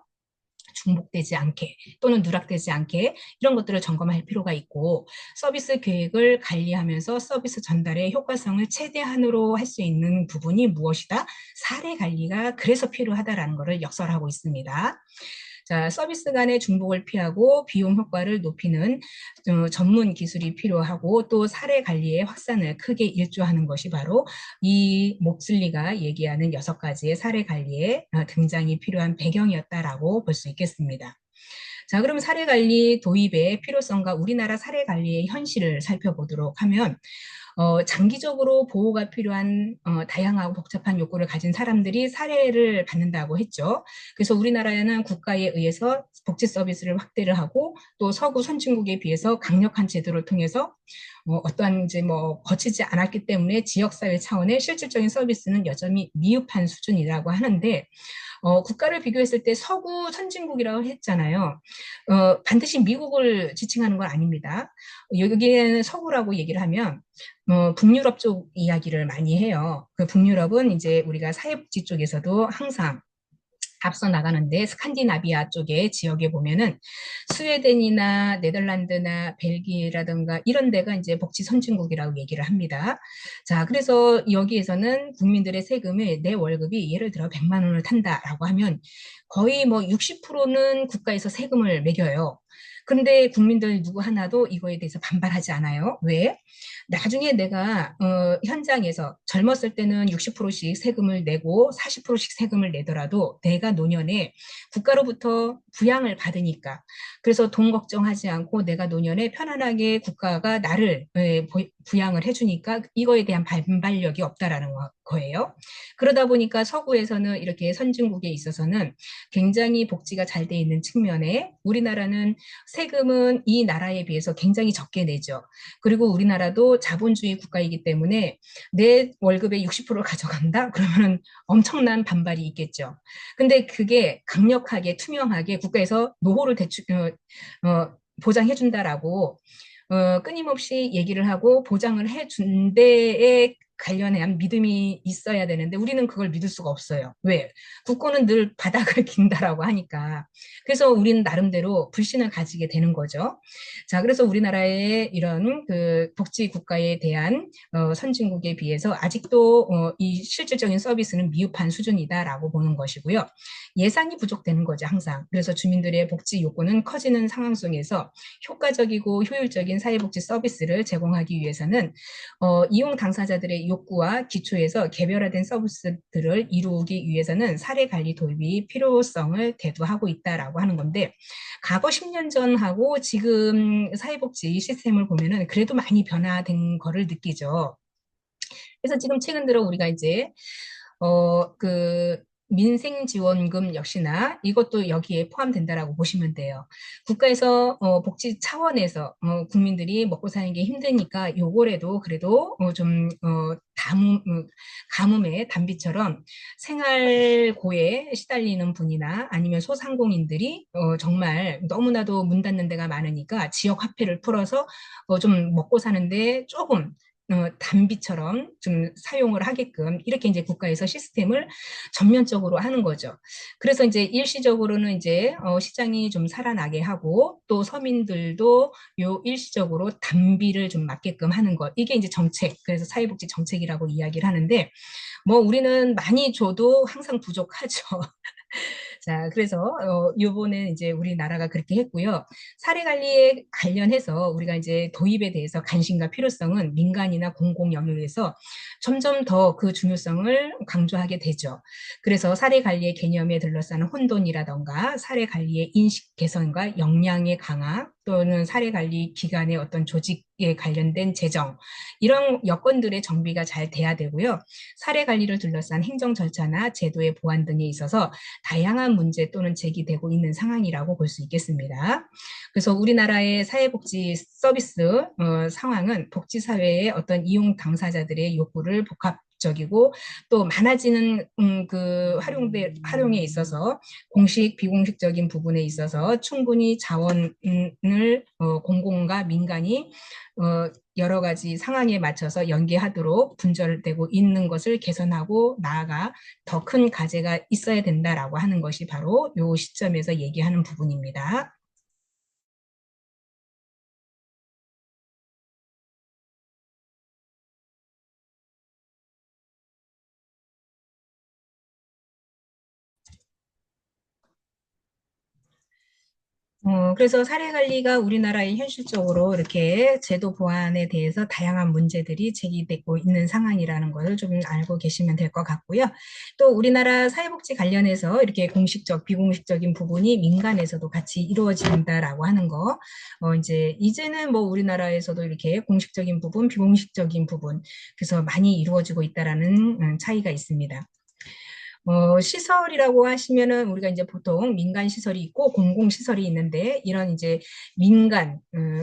중복되지 않게 또는 누락되지 않게 이런 것들을 점검할 필요가 있고 서비스 계획을 관리하면서 서비스 전달의 효과성을 최대한으로 할 수 있는 부분이 무엇이다? 사례 관리가 그래서 필요하다라는 것을 역설하고 있습니다. 자, 서비스 간의 중복을 피하고 비용 효과를 높이는 전문 기술이 필요하고 또 사례 관리의 확산을 크게 일조하는 것이 바로 이 목슬리가 얘기하는 6가지의 사례 관리의 등장이 필요한 배경이었다라고 볼 수 있겠습니다. 자, 그럼 사례 관리 도입의 필요성과 우리나라 사례 관리의 현실을 살펴보도록 하면 장기적으로 보호가 필요한 다양하고 복잡한 욕구를 가진 사람들이 사례를 받는다고 했죠. 그래서 우리나라에는 국가에 의해서 복지 서비스를 확대를 하고 또 서구 선진국에 비해서 강력한 제도를 통해서 어떠한 이제 뭐 거치지 않았기 때문에 지역사회 차원의 실질적인 서비스는 여전히 미흡한 수준이라고 하는데 국가를 비교했을 때 서구 선진국이라고 했잖아요. 반드시 미국을 지칭하는 건 아닙니다. 여기에는 서구라고 얘기를 하면 북유럽 쪽 이야기를 많이 해요. 그 북유럽은 이제 우리가 사회복지 쪽에서도 항상 앞서 나가는데 스칸디나비아 쪽의 지역에 보면은 스웨덴이나 네덜란드나 벨기에라든가 이런 데가 이제 복지 선진국이라고 얘기를 합니다. 자, 그래서 여기에서는 국민들의 세금을 내 월급이 예를 들어 100만 원을 탄다라고 하면 거의 뭐 60%는 국가에서 세금을 매겨요. 그런데 국민들 누구 하나도 이거에 대해서 반발하지 않아요. 왜? 나중에 내가 현장에서 젊었을 때는 60%씩 세금을 내고 40%씩 세금을 내더라도 내가 노년에 국가로부터 부양을 받으니까 그래서 돈 걱정하지 않고 내가 노년에 편안하게 국가가 나를 부양을 해주니까 이거에 대한 반발력이 없다라는 거예요. 그러다 보니까 서구에서는 이렇게 선진국에 있어서는 굉장히 복지가 잘 돼 있는 측면에 우리나라는 세금은 이 나라에 비해서 굉장히 적게 내죠. 그리고 우리나라도 자본주의 국가이기 때문에 내 월급의 60%를 가져간다? 그러면 엄청난 반발이 있겠죠. 근데 그게 강력하게 투명하게 국가에서 노후를 보장해준다라고 끊임없이 얘기를 하고 보장을 해준 데에 관련한 믿음이 있어야 되는데 우리는 그걸 믿을 수가 없어요. 왜? 국고는 늘 바닥을 긴다라고 하니까. 그래서 우리는 나름대로 불신을 가지게 되는 거죠. 자, 그래서 우리나라의 이런 그 복지 국가에 대한 선진국에 비해서 아직도 이 실질적인 서비스는 미흡한 수준이다라고 보는 것이고요. 예산이 부족되는 거죠, 항상. 그래서 주민들의 복지 요구는 커지는 상황 속에서 효과적이고 효율적인 사회복지 서비스를 제공하기 위해서는 이용 당사자들의 욕구와 기초에서 개별화된 서비스들을 이루기 위해서는 사례 관리 도입이 필요성을 대두하고 있다라고 하는 건데 과거 10년 전하고 지금 사회복지 시스템을 보면은 그래도 많이 변화된 거를 느끼죠. 그래서 지금 최근 들어 우리가 이제 그 민생지원금 역시나 이것도 여기에 포함된다라고 보시면 돼요. 국가에서 복지 차원에서 국민들이 먹고 사는 게 힘드니까 요거라도 그래도 좀 가뭄의 단비처럼 생활고에 시달리는 분이나 아니면 소상공인들이 정말 너무나도 문 닫는 데가 많으니까 지역 화폐를 풀어서 좀 먹고 사는데 조금 단비처럼 좀 사용을 하게끔 이렇게 이제 국가에서 시스템을 전면적으로 하는 거죠. 그래서 이제 일시적으로는 이제 시장이 좀 살아나게 하고 또 서민들도 요 일시적으로 단비를 좀 맞게끔 하는 것. 이게 이제 정책, 그래서 사회복지 정책이라고 이야기를 하는데 뭐 우리는 많이 줘도 항상 부족하죠. 자, 그래서 요번에 이제 우리나라가 그렇게 했고요. 사례 관리에 관련해서 우리가 이제 도입에 대해서 관심과 필요성은 민간이나 공공 영역에서 점점 더 그 중요성을 강조하게 되죠. 그래서 사례 관리의 개념에 둘러싸는 혼돈이라던가 사례 관리의 인식 개선과 역량의 강화 또는 사례 관리 기관의 어떤 조직에 관련된 재정 이런 여건들의 정비가 잘 돼야 되고요. 사례 관리를 둘러싼 행정 절차나 제도의 보완 등에 있어서 다양한 문제 또는 제기되고 있는 상황이라고 볼 수 있겠습니다. 그래서 우리나라의 사회복지 서비스 상황은 복지사회의 어떤 이용 당사자들의 욕구를 복합적이고 또 많아지는 그 활용에 있어서 공식 비공식적인 부분에 있어서 충분히 자원을 공공과 민간이 여러 가지 상황에 맞춰서 연계하도록 분절되고 있는 것을 개선하고 나아가 더 큰 과제가 있어야 된다라고 하는 것이 바로 이 시점에서 얘기하는 부분입니다. 그래서 사례 관리가 우리나라에 현실적으로 이렇게 제도 보완에 대해서 다양한 문제들이 제기되고 있는 상황이라는 것을 좀 알고 계시면 될 것 같고요. 또 우리나라 사회복지 관련해서 이렇게 공식적, 비공식적인 부분이 민간에서도 같이 이루어진다라고 하는 거, 이제는 뭐 우리나라에서도 이렇게 공식적인 부분, 비공식적인 부분, 그래서 많이 이루어지고 있다라는 차이가 있습니다. 시설이라고 하시면은 우리가 이제 보통 민간 시설이 있고 공공 시설이 있는데 이런 이제 민간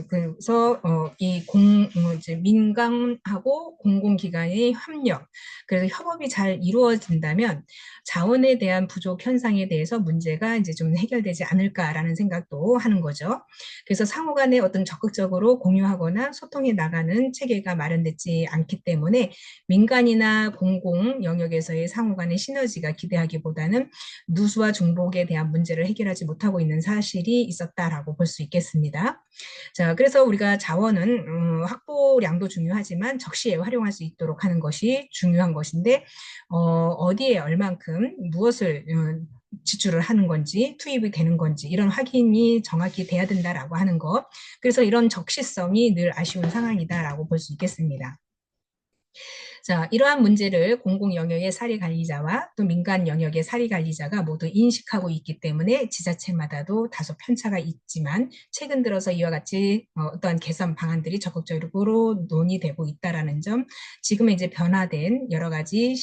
그래서 이제 민간하고 공공기관의 협력 그래서 협업이 잘 이루어진다면 자원에 대한 부족 현상에 대해서 문제가 이제 좀 해결되지 않을까라는 생각도 하는 거죠. 그래서 상호 간에 어떤 적극적으로 공유하거나 소통해 나가는 체계가 마련되지 않기 때문에 민간이나 공공 영역에서의 상호 간의 시너지가 기대하기보다는 누수와 중복에 대한 문제를 해결하지 못하고 있는 사실이 있었다라고 볼 수 있겠습니다. 자, 그래서 우리가 자원은 확보량도 중요하지만 적시에 활용할 수 있도록 하는 것이 중요한 것인데 어디에 얼만큼 무엇을 지출을 하는 건지 투입이 되는 건지 이런 확인이 정확히 돼야 된다라고 하는 것. 그래서 이런 적시성이 늘 아쉬운 상황이다라고 볼 수 있겠습니다. 자, 이러한 문제를 공공 영역의 사례 관리자와 또 민간 영역의 사례 관리자가 모두 인식하고 있기 때문에 지자체마다도 다소 편차가 있지만 최근 들어서 이와 같이 어떠한 개선 방안들이 적극적으로 논의되고 있다라는 점, 지금은 이제 변화된 여러 가지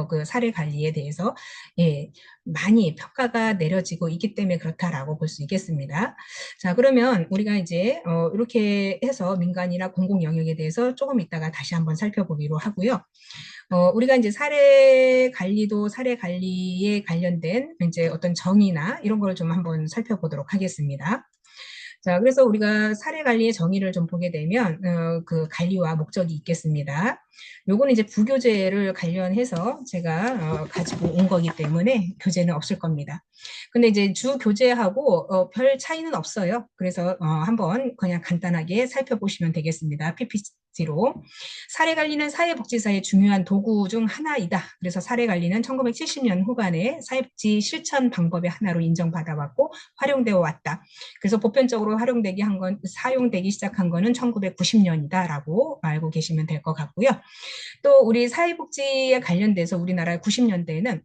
그 사례 관리에 대해서 예, 많이 평가가 내려지고 있기 때문에 그렇다라고 볼 수 있겠습니다. 자, 그러면 우리가 이제 이렇게 해서 민간이나 공공 영역에 대해서 조금 이따가 다시 한번 살펴보기로 하고요. 우리가 이제 사례 관리도 사례 관리에 관련된 이제 어떤 정의나 이런 걸 좀 한번 살펴보도록 하겠습니다. 자, 그래서 우리가 사례 관리의 정의를 좀 보게 되면 그 관리와 목적이 있겠습니다. 요거는 이제 부교재를 관련해서 제가 가지고 온 거기 때문에 교재는 없을 겁니다. 근데 이제 주 교재하고 별 차이는 없어요. 그래서 한번 그냥 간단하게 살펴보시면 되겠습니다. PPT로. 사례 관리는 사회복지사의 중요한 도구 중 하나이다. 그래서 사례 관리는 1970년 후반에 사회복지 실천 방법의 하나로 인정받아왔고 활용되어 왔다. 그래서 보편적으로 사용되기 시작한 거는 1990년이다라고 알고 계시면 될 것 같고요. 또 우리 사회복지에 관련돼서 우리나라 90년대에는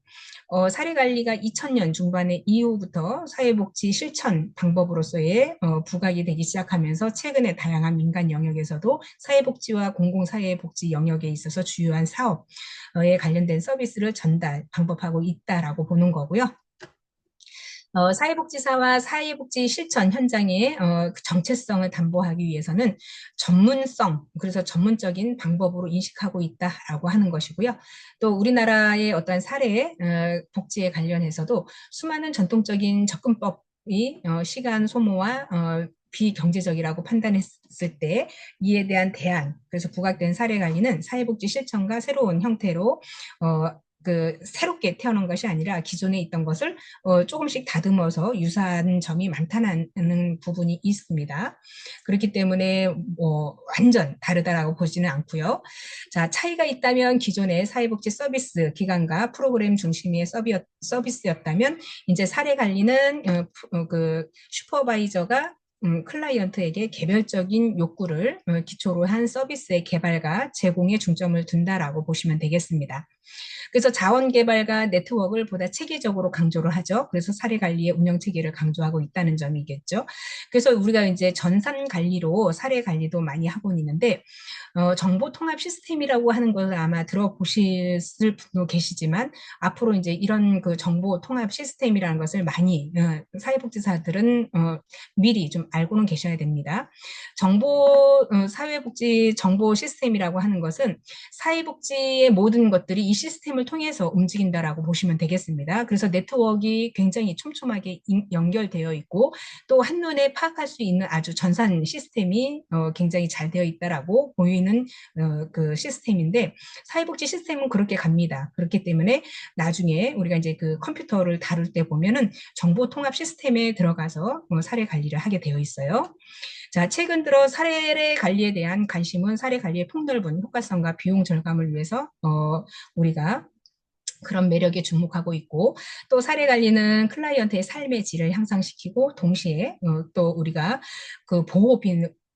사례관리가 2000년 중반에 이후부터 사회복지 실천 방법으로서의 부각이 되기 시작하면서 최근에 다양한 민간 영역에서도 사회복지와 공공사회복지 영역에 있어서 주요한 사업에 관련된 서비스를 방법하고 있다라고 보는 거고요. 사회복지사와 사회복지 실천 현장의 그 정체성을 담보하기 위해서는 전문성, 그래서 전문적인 방법으로 인식하고 있다라고 하는 것이고요. 또 우리나라의 어떤 사례 복지에 관련해서도 수많은 전통적인 접근법이 시간 소모와 비경제적이라고 판단했을 때 이에 대한 대안, 그래서 부각된 사례 관리는 사회복지 실천과 새로운 형태로 새롭게 태어난 것이 아니라 기존에 있던 것을 조금씩 다듬어서 유사한 점이 많다는 부분이 있습니다. 그렇기 때문에 완전 다르다라고 보지는 않고요. 자, 차이가 있다면 기존의 사회복지 서비스 기관과 프로그램 중심의 서비스였다면 이제 사례 관리는 그 슈퍼바이저가 클라이언트에게 개별적인 욕구를 기초로 한 서비스의 개발과 제공에 중점을 둔다라고 보시면 되겠습니다. 그래서 자원 개발과 네트워크를 보다 체계적으로 강조를 하죠. 그래서 사례 관리의 운영 체계를 강조하고 있다는 점이겠죠. 그래서 우리가 이제 전산 관리로 사례 관리도 많이 하고 있는데 정보 통합 시스템이라고 하는 걸 아마 들어보실 분도 계시지만 앞으로 이제 이런 그 정보 통합 시스템이라는 것을 많이 사회복지사들은 미리 좀 알고는 계셔야 됩니다. 사회복지 정보 시스템이라고 하는 것은 사회복지의 모든 것들이 이 시스템을 통해서 움직인다라고 보시면 되겠습니다. 그래서 네트워크가 굉장히 촘촘하게 연결되어 있고 또 한눈에 파악할 수 있는 아주 전산 시스템이 굉장히 잘 되어 있다라고 보이는 그 시스템인데 사회복지 시스템은 그렇게 갑니다. 그렇기 때문에 나중에 우리가 이제 그 컴퓨터를 다룰 때 보면은 정보 통합 시스템에 들어가서 사례 관리를 하게 되어 있어요. 자, 최근 들어 사례 관리에 대한 관심은 사례 관리의 폭넓은 효과성과 비용 절감을 위해서 우리가 그런 매력에 주목하고 있고 또 사례 관리는 클라이언트의 삶의 질을 향상시키고 동시에 또 우리가 그 보호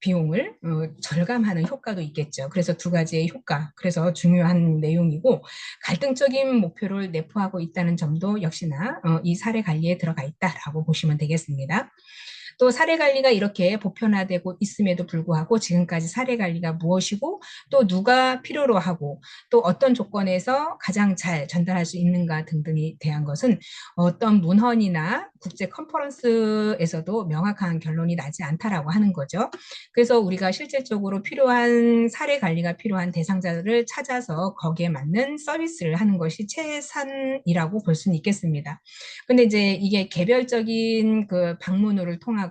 비용을 절감하는 효과도 있겠죠. 그래서 두 가지의 효과, 그래서 중요한 내용이고 갈등적인 목표를 내포하고 있다는 점도 역시나 이 사례 관리에 들어가 있다라고 보시면 되겠습니다. 또 사례 관리가 이렇게 보편화되고 있음에도 불구하고 지금까지 사례 관리가 무엇이고 또 누가 필요로 하고 또 어떤 조건에서 가장 잘 전달할 수 있는가 등등에 대한 것은 어떤 문헌이나 국제 컨퍼런스에서도 명확한 결론이 나지 않다라고 하는 거죠. 그래서 우리가 실질적으로 필요한 사례 관리가 필요한 대상자를 찾아서 거기에 맞는 서비스를 하는 것이 최선이라고 볼 수는 있겠습니다. 근데 이제 이게 개별적인 그 방문을 통하거나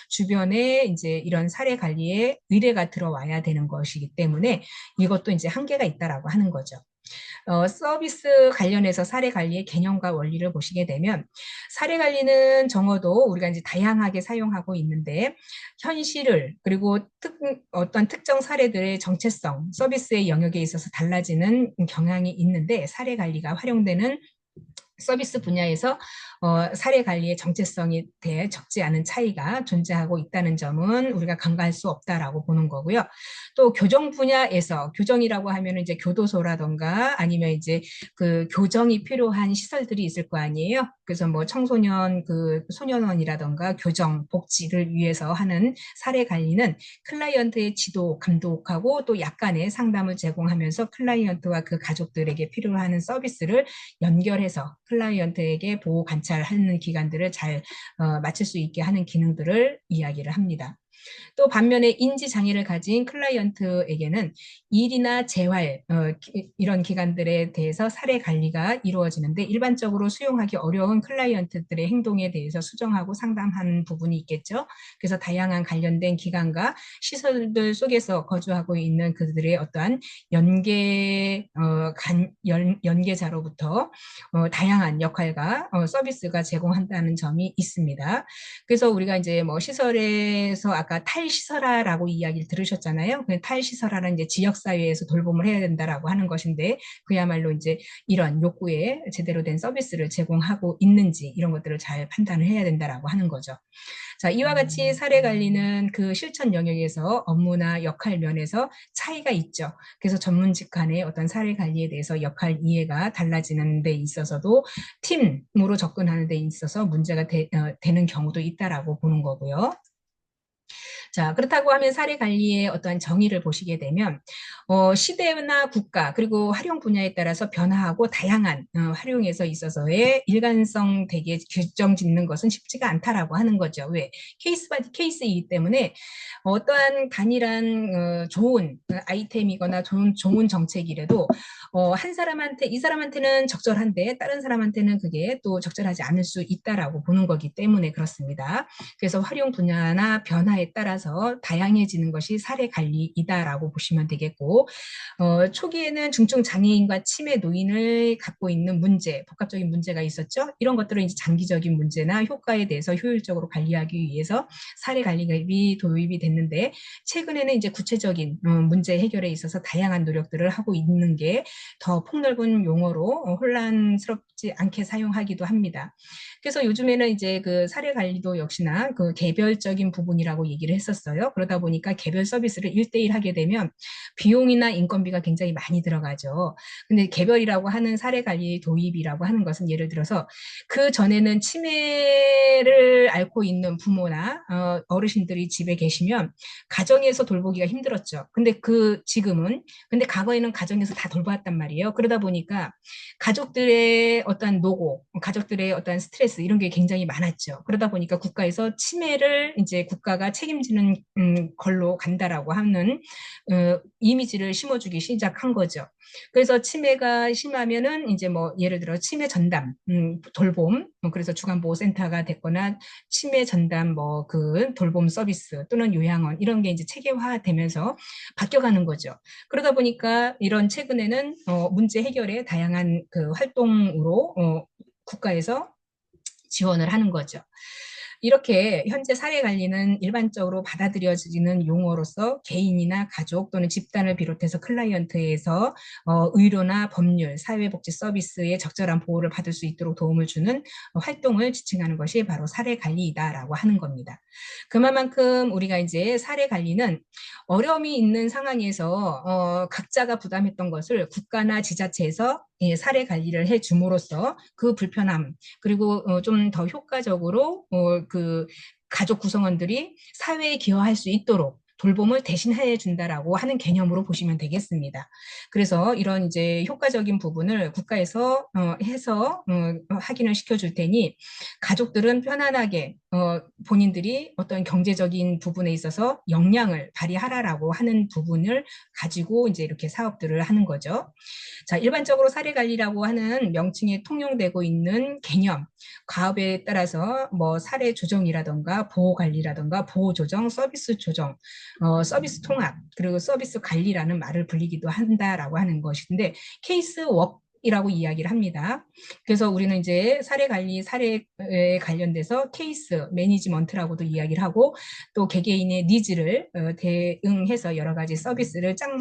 주변에 이제 이런 사례 관리에 의뢰가 들어와야 되는 것이기 때문에 이것도 이제 한계가 있다라고 하는 거죠. 서비스 관련해서 사례 관리의 개념과 원리를 보시게 되면 사례 관리는 적어도 우리가 이제 다양하게 사용하고 있는데 현실을 그리고 어떤 특정 사례들의 정체성, 서비스의 영역에 있어서 달라지는 경향이 있는데 사례 관리가 활용되는 서비스 분야에서 사례 관리의 정체성에 대해 적지 않은 차이가 존재하고 있다는 점은 우리가 간과할 수 없다라고 보는 거고요. 또 교정 분야에서 교정이라고 하면 이제 교도소라던가 아니면 이제 그 교정이 필요한 시설들이 있을 거 아니에요. 그래서 뭐 청소년 그 소년원이라던가 교정 복지를 위해서 하는 사례 관리는 클라이언트의 지도 감독하고 또 약간의 상담을 제공하면서 클라이언트와 그 가족들에게 필요로 하는 서비스를 연결해서 클라이언트에게 보호 관찰하는 기간들을 잘 맞출 수 있게 하는 기능들을 이야기를 합니다. 또 반면에 인지 장애를 가진 클라이언트에게는 일이나 재활 이런 기관들에 대해서 사례 관리가 이루어지는데 일반적으로 수용하기 어려운 클라이언트들의 행동에 대해서 수정하고 상담하는 부분이 있겠죠. 그래서 다양한 관련된 기관과 시설들 속에서 거주하고 있는 그들의 어떠한 연계자로부터 다양한 역할과 서비스가 제공한다는 점이 있습니다. 그래서 우리가 이제 뭐 시설에서 아까 탈시설화라고 이야기를 들으셨잖아요. 탈시설화는 이제 지역사회에서 돌봄을 해야 된다라고 하는 것인데 그야말로 이제 이런 욕구에 제대로 된 서비스를 제공하고 있는지 이런 것들을 잘 판단을 해야 된다라고 하는 거죠. 자, 이와 같이 사례 관리는 그 실천 영역에서 업무나 역할 면에서 차이가 있죠. 그래서 전문직 간의 어떤 사례 관리에 대해서 역할 이해가 달라지는 데 있어서도 팀으로 접근하는 데 있어서 문제가 되는 경우도 있다라고 보는 거고요. 자, 그렇다고 하면 사례 관리의 어떠한 정의를 보시게 되면 시대나 국가 그리고 활용 분야에 따라서 변화하고 다양한 활용에서 있어서의 일관성 되게 규정 짓는 것은 쉽지가 않다라고 하는 거죠. 왜? 케이스 바이 케이스이기 때문에 어떠한 단일한 좋은 아이템이거나 좋은 정책이라도 한 사람한테 이 사람한테는 적절한데 다른 사람한테는 그게 또 적절하지 않을 수 있다라고 보는 거기 때문에 그렇습니다. 그래서 활용 분야나 변화에 따라서 다양해지는 것이 사례 관리이다라고 보시면 되겠고 초기에는 중증 장애인과 치매 노인을 갖고 있는 문제, 복합적인 문제가 있었죠. 이런 것들은 이제 장기적인 문제나 효과에 대해서 효율적으로 관리하기 위해서 사례 관리가 도입이 됐는데 최근에는 이제 구체적인 문제 해결에 있어서 다양한 노력들을 하고 있는 게 더 폭넓은 용어로 혼란스럽지 않게 사용하기도 합니다. 그래서 요즘에는 이제 그 사례 관리도 역시나 그 개별적인 부분이라고 얘기를 했었어요. 그러다 보니까 개별 서비스를 1대1 하게 되면 비용이나 인건비가 굉장히 많이 들어가죠. 근데 개별이라고 하는 사례 관리 도입이라고 하는 것은 예를 들어서 그 전에는 치매를 앓고 있는 부모나 어르신들이 집에 계시면 가정에서 돌보기가 힘들었죠. 근데 과거에는 가정에서 다 돌봤단 말이에요. 그러다 보니까 가족들의 어떤 노고, 가족들의 어떤 스트레스 이런 게 굉장히 많았죠. 그러다 보니까 국가에서 치매를 이제 국가가 책임지는 걸로 간다라고 하는 이미지를 심어주기 시작한 거죠. 그래서 치매가 심하면은 이제 뭐 예를 들어 치매 전담, 돌봄, 그래서 주간보호센터가 됐거나 치매 전담 뭐 그 돌봄 서비스 또는 요양원 이런 게 이제 체계화되면서 바뀌어가는 거죠. 그러다 보니까 이런 최근에는 문제 해결에 다양한 그 활동으로 국가에서 지원을 하는 거죠. 이렇게 현재 사회 관리는 일반적으로 받아들여지는 용어로서 개인이나 가족 또는 집단을 비롯해서 클라이언트에서 의료나 법률, 사회복지 서비스의 적절한 보호를 받을 수 있도록 도움을 주는 활동을 지칭하는 것이 바로 사례 관리이다라고 하는 겁니다. 그만큼 우리가 이제 사례 관리는 어려움이 있는 상황에서 각자가 부담했던 것을 국가나 지자체에서 사례 관리를 해 줌으로써 그 불편함 그리고 좀 더 효과적으로 그 가족 구성원들이 사회에 기여할 수 있도록 돌봄을 대신해 준다라고 하는 개념으로 보시면 되겠습니다. 그래서 이런 이제 효과적인 부분을 국가에서 해서 확인을 시켜줄 테니 가족들은 편안하게 본인들이 어떤 경제적인 부분에 있어서 역량을 발휘하라라고 하는 부분을 가지고 이제 이렇게 사업들을 하는 거죠. 자, 일반적으로 사례 관리라고 하는 명칭에 통용되고 있는 개념, 과업에 따라서 뭐 사례 조정이라던가 보호 관리라던가 보호 조정, 서비스 조정, 서비스 통합, 그리고 서비스 관리라는 말을 불리기도 한다라고 하는 것인데 케이스 이라고 이야기를 합니다. 그래서 우리는 이제 사례 관리, 사례에 관련돼서 케이스 매니지먼트라고도 이야기를 하고 또 개개인의 니즈를 대응해서 여러 가지 서비스를 짝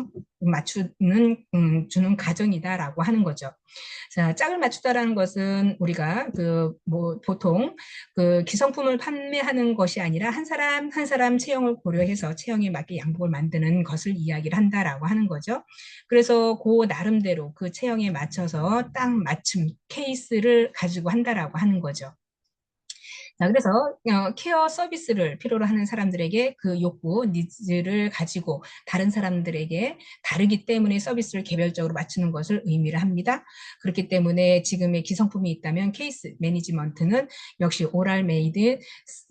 맞추는 주는 과정이다라고 하는 거죠. 자, 짝을 맞추다라는 것은 우리가 그 뭐 보통 그 기성품을 판매하는 것이 아니라 한 사람 한 사람 체형을 고려해서 체형에 맞게 양복을 만드는 것을 이야기를 한다라고 하는 거죠. 그래서 그 나름대로 그 체형에 맞춰서 딱 맞춤 케이스를 가지고 한다라고 하는 거죠. 자, 그래서 케어 서비스를 필요로 하는 사람들에게 그 욕구, 니즈를 가지고 다른 사람들에게 다르기 때문에 서비스를 개별적으로 맞추는 것을 의미를 합니다. 그렇기 때문에 지금의 기성품이 있다면 케이스 매니지먼트는 역시 오랄 메이드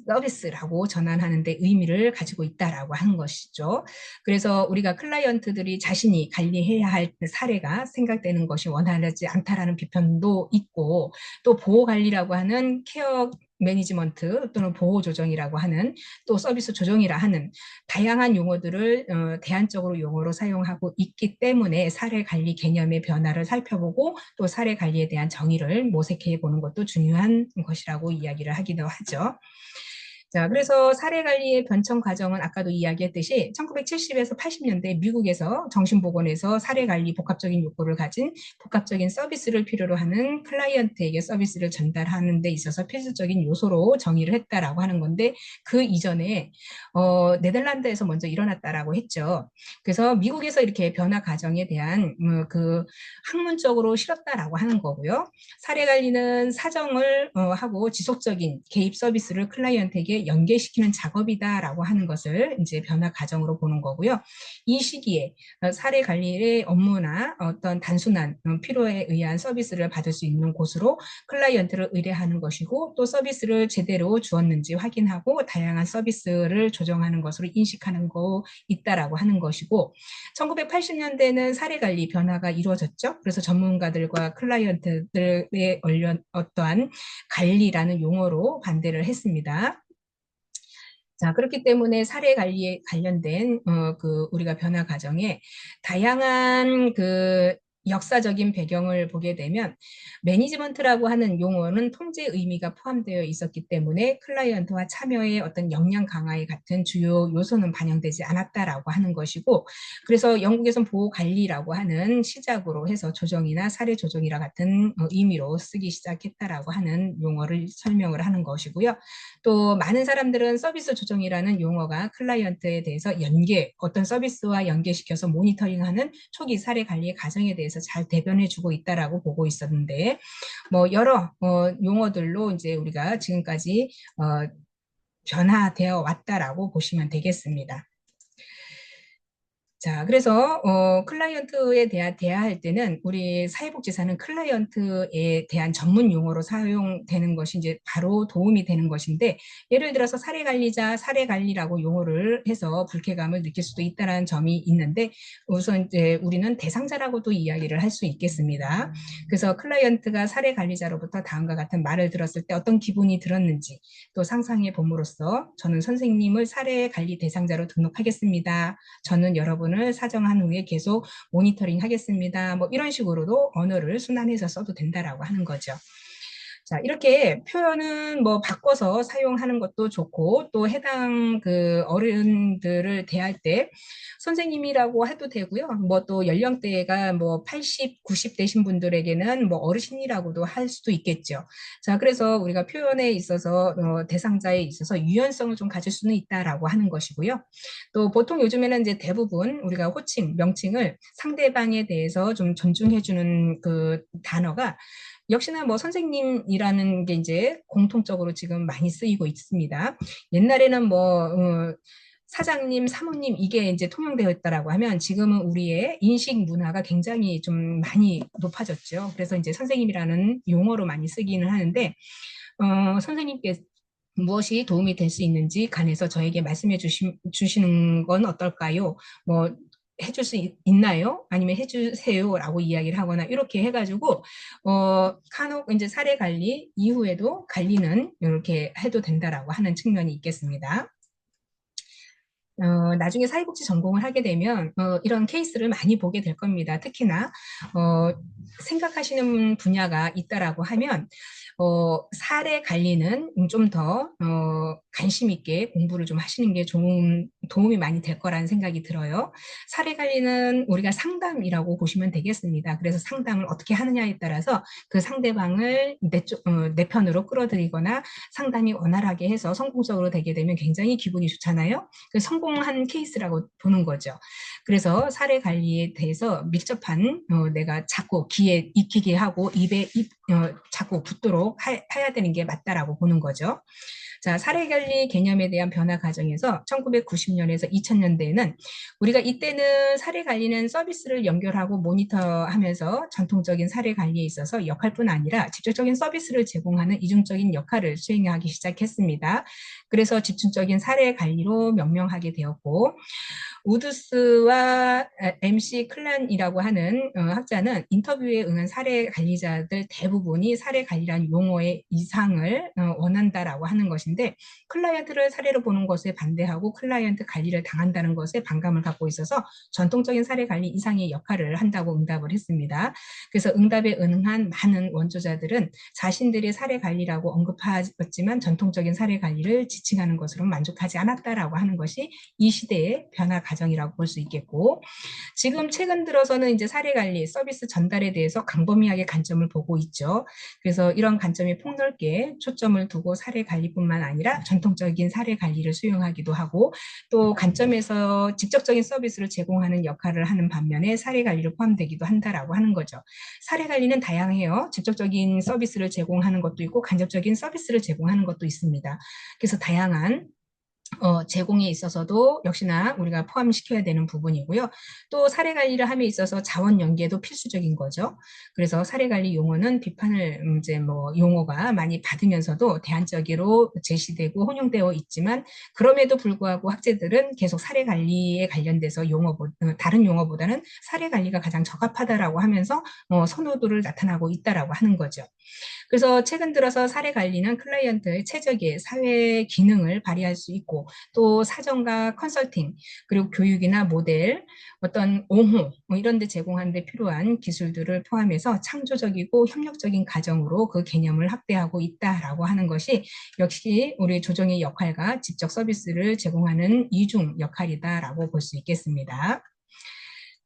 서비스라고 전환하는 데 의미를 가지고 있다라고 하는 것이죠. 그래서 우리가 클라이언트들이 자신이 관리해야 할 사례가 생각되는 것이 원활하지 않다라는 비판도 있고 또 보호 관리라고 하는 케어 매니지먼트 또는 보호 조정이라고 하는 또 서비스 조정이라 하는 다양한 용어들을 대안적으로 용어로 사용하고 있기 때문에 사례 관리 개념의 변화를 살펴보고 또 사례 관리에 대한 정의를 모색해 보는 것도 중요한 것이라고 이야기를 하기도 하죠. 자, 그래서 사례 관리의 변천 과정은 아까도 이야기했듯이 1970에서 80년대 미국에서 정신보건에서 사례 관리 복합적인 욕구를 가진 복합적인 서비스를 필요로 하는 클라이언트에게 서비스를 전달하는 데 있어서 필수적인 요소로 정의를 했다라고 하는 건데 그 이전에 네덜란드에서 먼저 일어났다라고 했죠. 그래서 미국에서 이렇게 변화 과정에 대한 그 학문적으로 실었다라고 하는 거고요. 사례 관리는 사정을 하고 지속적인 개입 서비스를 클라이언트에게 연계시키는 작업이다라고 하는 것을 이제 변화 과정으로 보는 거고요. 이 시기에 사례 관리의 업무나 어떤 단순한 필요에 의한 서비스를 받을 수 있는 곳으로 클라이언트를 의뢰하는 것이고 또 서비스를 제대로 주었는지 확인하고 다양한 서비스를 조정하는 것으로 인식하는 거 있다라고 하는 것이고 1980년대는 사례 관리 변화가 이루어졌죠. 그래서 전문가들과 클라이언트들의 어떠한 관리라는 용어로 반대를 했습니다. 자, 그렇기 때문에 사례 관리에 관련된 그 우리가 변화 과정에 다양한 그 역사적인 배경을 보게 되면 매니지먼트라고 하는 용어는 통제 의미가 포함되어 있었기 때문에 클라이언트와 참여의 어떤 역량 강화의 같은 주요 요소는 반영되지 않았다라고 하는 것이고 그래서 영국에서는 보호 관리라고 하는 시작으로 해서 조정이나 사례 조정이라 같은 의미로 쓰기 시작했다라고 하는 용어를 설명을 하는 것이고요. 또 많은 사람들은 서비스 조정이라는 용어가 클라이언트에 대해서 어떤 서비스와 연계시켜서 모니터링하는 초기 사례 관리의 과정에 대해서 잘 대변해주고 있다라고 보고 있었는데, 뭐 여러 용어들로 이제 우리가 지금까지 변화되어 왔다라고 보시면 되겠습니다. 자, 그래서 클라이언트에 대할 때는 우리 사회복지사는 클라이언트에 대한 전문 용어로 사용되는 것이 이제 바로 도움이 되는 것인데 예를 들어서 사례관리자, 사례관리라고 용어를 해서 불쾌감을 느낄 수도 있다는 점이 있는데 우선 이제 우리는 대상자라고도 이야기를 할 수 있겠습니다. 그래서 클라이언트가 사례관리자로부터 다음과 같은 말을 들었을 때 어떤 기분이 들었는지 또 상상해 봄으로써 저는 선생님을 사례관리 대상자로 등록하겠습니다. 저는 여러분을 사정한 후에 계속 모니터링 하겠습니다. 뭐 이런 식으로도 언어를 순환해서 써도 된다라고 하는 거죠. 자, 이렇게 표현은 뭐 바꿔서 사용하는 것도 좋고 또 해당 그 어른들을 대할 때 선생님이라고 해도 되고요. 뭐 또 연령대가 뭐 80, 90 되신 분들에게는 뭐 어르신이라고도 할 수도 있겠죠. 자, 그래서 우리가 표현에 있어서 대상자에 있어서 유연성을 좀 가질 수는 있다라고 하는 것이고요. 또 보통 요즘에는 이제 대부분 우리가 호칭, 명칭을 상대방에 대해서 좀 존중해주는 그 단어가 역시나 뭐 선생님이라는 게 이제 공통적으로 지금 많이 쓰이고 있습니다. 옛날에는 뭐 사장님, 사모님 이게 이제 통용되어 있다라고 하면 지금은 우리의 인식 문화가 굉장히 좀 많이 높아졌죠. 그래서 이제 선생님이라는 용어로 많이 쓰기는 하는데 선생님께 무엇이 도움이 될 수 있는지 간해서 저에게 말씀해 주시는 건 어떨까요? 뭐 해줄 수 있나요? 아니면 해주세요라고 이야기를 하거나 이렇게 해가지고 간혹 이제 사례 관리 이후에도 관리는 이렇게 해도 된다라고 하는 측면이 있겠습니다. 나중에 사회복지 전공을 하게 되면 이런 케이스를 많이 보게 될 겁니다. 특히나 생각하시는 분야가 있다라고 하면 사례 관리는 좀 더 관심 있게 공부를 좀 하시는 게 좋은 도움이 많이 될 거라는 생각이 들어요. 사례 관리는 우리가 상담이라고 보시면 되겠습니다. 그래서 상담을 어떻게 하느냐에 따라서 그 상대방을 내 편으로 끌어들이거나 상담이 원활하게 해서 성공적으로 되게 되면 굉장히 기분이 좋잖아요. 성공한 케이스라고 보는 거죠. 그래서 사례 관리에 대해서 밀접한 내가 자꾸 귀에 익히게 하고 입에 자꾸 붙도록 해야 되는 게 맞다라고 보는 거죠. 자, 사례관리 개념에 대한 변화 과정에서 1990년에서 2000년대에는 우리가 이때는 사례관리는 서비스를 연결하고 모니터하면서 전통적인 사례관리에 있어서 역할뿐 아니라 직접적인 서비스를 제공하는 이중적인 역할을 수행하기 시작했습니다. 그래서 집중적인 사례관리로 명명하게 되었고 우드스와 MC 클란이라고 하는 학자는 인터뷰에 응한 사례 관리자들 대부분이 사례 관리란 용어의 이상을 원한다라고 하는 것인데 클라이언트를 사례로 보는 것에 반대하고 클라이언트 관리를 당한다는 것에 반감을 갖고 있어서 전통적인 사례 관리 이상의 역할을 한다고 응답을 했습니다. 그래서 응답에 응한 많은 원조자들은 자신들의 사례 관리라고 언급하였지만 전통적인 사례 관리를 지칭하는 것으로 만족하지 않았다라고 하는 것이 이 시대의 변화 과정이라고 볼 수 있겠고 지금 최근 들어서는 이제 사례 관리 서비스 전달에 대해서 광범위하게 관점을 보고 있죠. 그래서 이런 관점이 폭넓게 초점을 두고 사례 관리뿐만 아니라 전통적인 사례 관리를 수용하기도 하고 또 관점에서 직접적인 서비스를 제공하는 역할을 하는 반면에 사례 관리를 포함되기도 한다라고 하는 거죠. 사례 관리는 다양해요. 직접적인 서비스를 제공하는 것도 있고 간접적인 서비스를 제공하는 것도 있습니다. 그래서 다양한 제공에 있어서도 역시나 우리가 포함시켜야 되는 부분이고요. 또 사례 관리를 함에 있어서 자원 연계도 필수적인 거죠. 그래서 사례 관리 용어는 비판을 이제 뭐 용어가 많이 받으면서도 대안적으로 제시되고 혼용되어 있지만 그럼에도 불구하고 학자들은 계속 사례 관리에 관련돼서 다른 용어보다는 사례 관리가 가장 적합하다라고 하면서 선호도를 나타나고 있다라고 하는 거죠. 그래서 최근 들어서 사례 관리는 클라이언트의 최적의 사회 기능을 발휘할 수 있고 또 사정과 컨설팅 그리고 교육이나 모델 어떤 옹호 뭐 이런 데 제공하는 데 필요한 기술들을 포함해서 창조적이고 협력적인 과정으로 그 개념을 확대하고 있다라고 하는 것이 역시 우리 조정의 역할과 직접 서비스를 제공하는 이중 역할이다라고 볼 수 있겠습니다.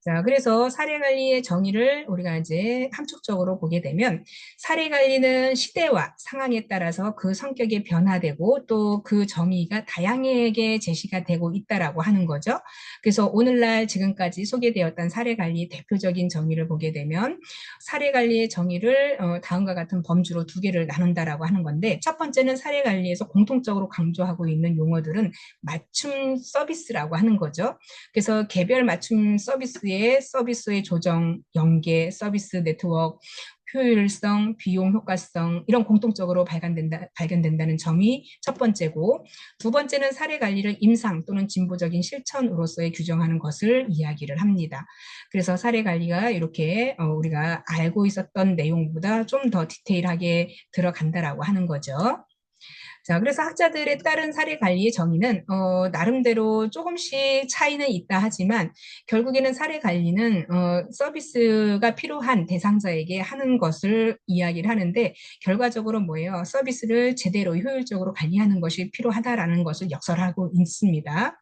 자, 그래서 사례 관리의 정의를 우리가 이제 함축적으로 보게 되면 사례 관리는 시대와 상황에 따라서 그 성격이 변화되고 또 그 정의가 다양하게 제시가 되고 있다라고 하는 거죠. 그래서 오늘날 지금까지 소개되었던 사례 관리의 대표적인 정의를 보게 되면 사례 관리의 정의를 다음과 같은 범주로 두 개를 나눈다라고 하는 건데 첫 번째는 사례 관리에서 공통적으로 강조하고 있는 용어들은 맞춤 서비스라고 하는 거죠. 그래서 개별 맞춤 서비스의 조정, 연계, 서비스 네트워크, 효율성, 비용 효과성 이런 공통적으로 발견된다는 점이 첫 번째고 두 번째는 사례 관리를 임상 또는 진보적인 실천으로서의 규정하는 것을 이야기를 합니다. 그래서 사례 관리가 이렇게 우리가 알고 있었던 내용보다 좀 더 디테일하게 들어간다라고 하는 거죠. 자, 그래서 학자들에 따른 사례 관리의 정의는 나름대로 조금씩 차이는 있다 하지만 결국에는 사례 관리는 서비스가 필요한 대상자에게 하는 것을 이야기를 하는데 결과적으로 뭐예요? 서비스를 제대로 효율적으로 관리하는 것이 필요하다라는 것을 역설하고 있습니다.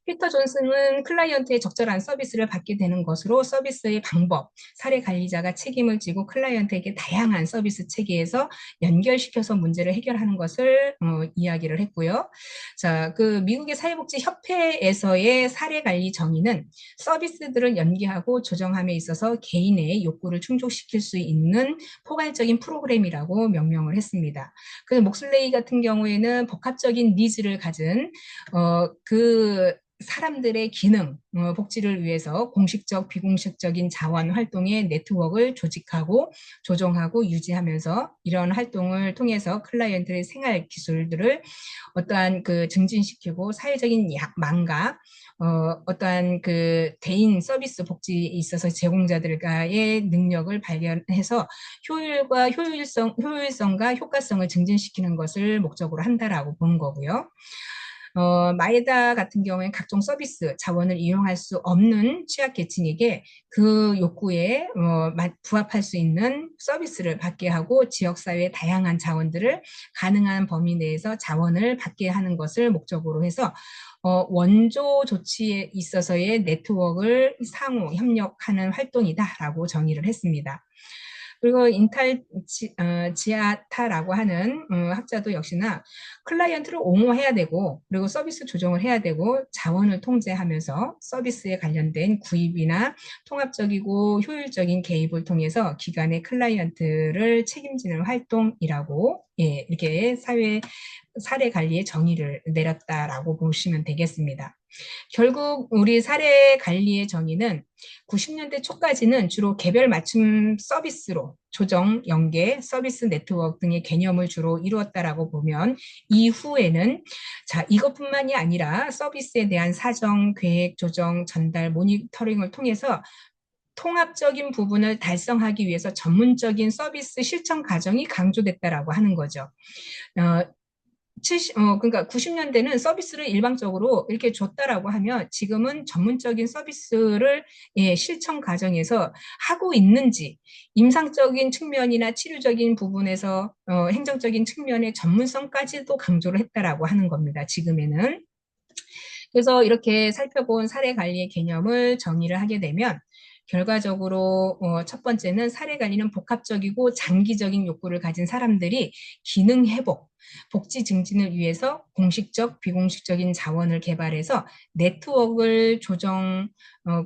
피터 존슨은 클라이언트의 적절한 서비스를 받게 되는 것으로 서비스의 방법, 사례 관리자가 책임을 지고 클라이언트에게 다양한 서비스 체계에서 연결시켜서 문제를 해결하는 것을 이야기를 했고요. 자, 그 미국의 사회복지협회에서의 사례 관리 정의는 서비스들을 연계하고 조정함에 있어서 개인의 욕구를 충족시킬 수 있는 포괄적인 프로그램이라고 명명을 했습니다. 그 목슬레이 같은 경우에는 복합적인 니즈를 가진 그 사람들의 기능, 복지를 위해서 공식적, 비공식적인 자원 활동의 네트워크를 조직하고 조정하고 유지하면서 이런 활동을 통해서 클라이언트의 생활 기술들을 어떠한 그 증진시키고 사회적인 망가, 어떠한 그 대인 서비스 복지에 있어서 제공자들과의 능력을 발견해서 효율성과 효과성을 증진시키는 것을 목적으로 한다라고 보는 거고요. 마에다 같은 경우에 각종 서비스 자원을 이용할 수 없는 취약계층에게 그 욕구에 부합할 수 있는 서비스를 받게 하고 지역사회의 다양한 자원들을 가능한 범위 내에서 자원을 받게 하는 것을 목적으로 해서 원조 조치에 있어서의 네트워크를 상호 협력하는 활동이다라고 정의를 했습니다. 그리고 지아타라고 하는 학자도 역시나 클라이언트를 옹호해야 되고 그리고 서비스 조정을 해야 되고 자원을 통제하면서 서비스에 관련된 구입이나 통합적이고 효율적인 개입을 통해서 기관의 클라이언트를 책임지는 활동이라고 이렇게 사례 관리의 정의를 내렸다라고 보시면 되겠습니다. 결국 우리 사례 관리의 정의는 90년대 초까지는 주로 개별 맞춤 서비스로 조정, 연계, 서비스 네트워크 등의 개념을 주로 이루었다라고 보면 이후에는 이것뿐만이 아니라 서비스에 대한 사정, 계획, 조정, 전달, 모니터링을 통해서 통합적인 부분을 달성하기 위해서 전문적인 서비스 실천 과정이 강조됐다라고 하는 거죠. 그러니까 90년대는 서비스를 일방적으로 이렇게 줬다라고 하면 지금은 전문적인 서비스를 실천 과정에서 하고 있는지 임상적인 측면이나 치료적인 부분에서 행정적인 측면의 전문성까지도 강조를 했다라고 하는 겁니다. 지금에는. 그래서 이렇게 살펴본 사례 관리의 개념을 정의를 하게 되면 결과적으로 첫 번째는 사례 관리는 복합적이고 장기적인 욕구를 가진 사람들이 기능 회복, 복지 증진을 위해서 공식적, 비공식적인 자원을 개발해서 네트워크를 조정,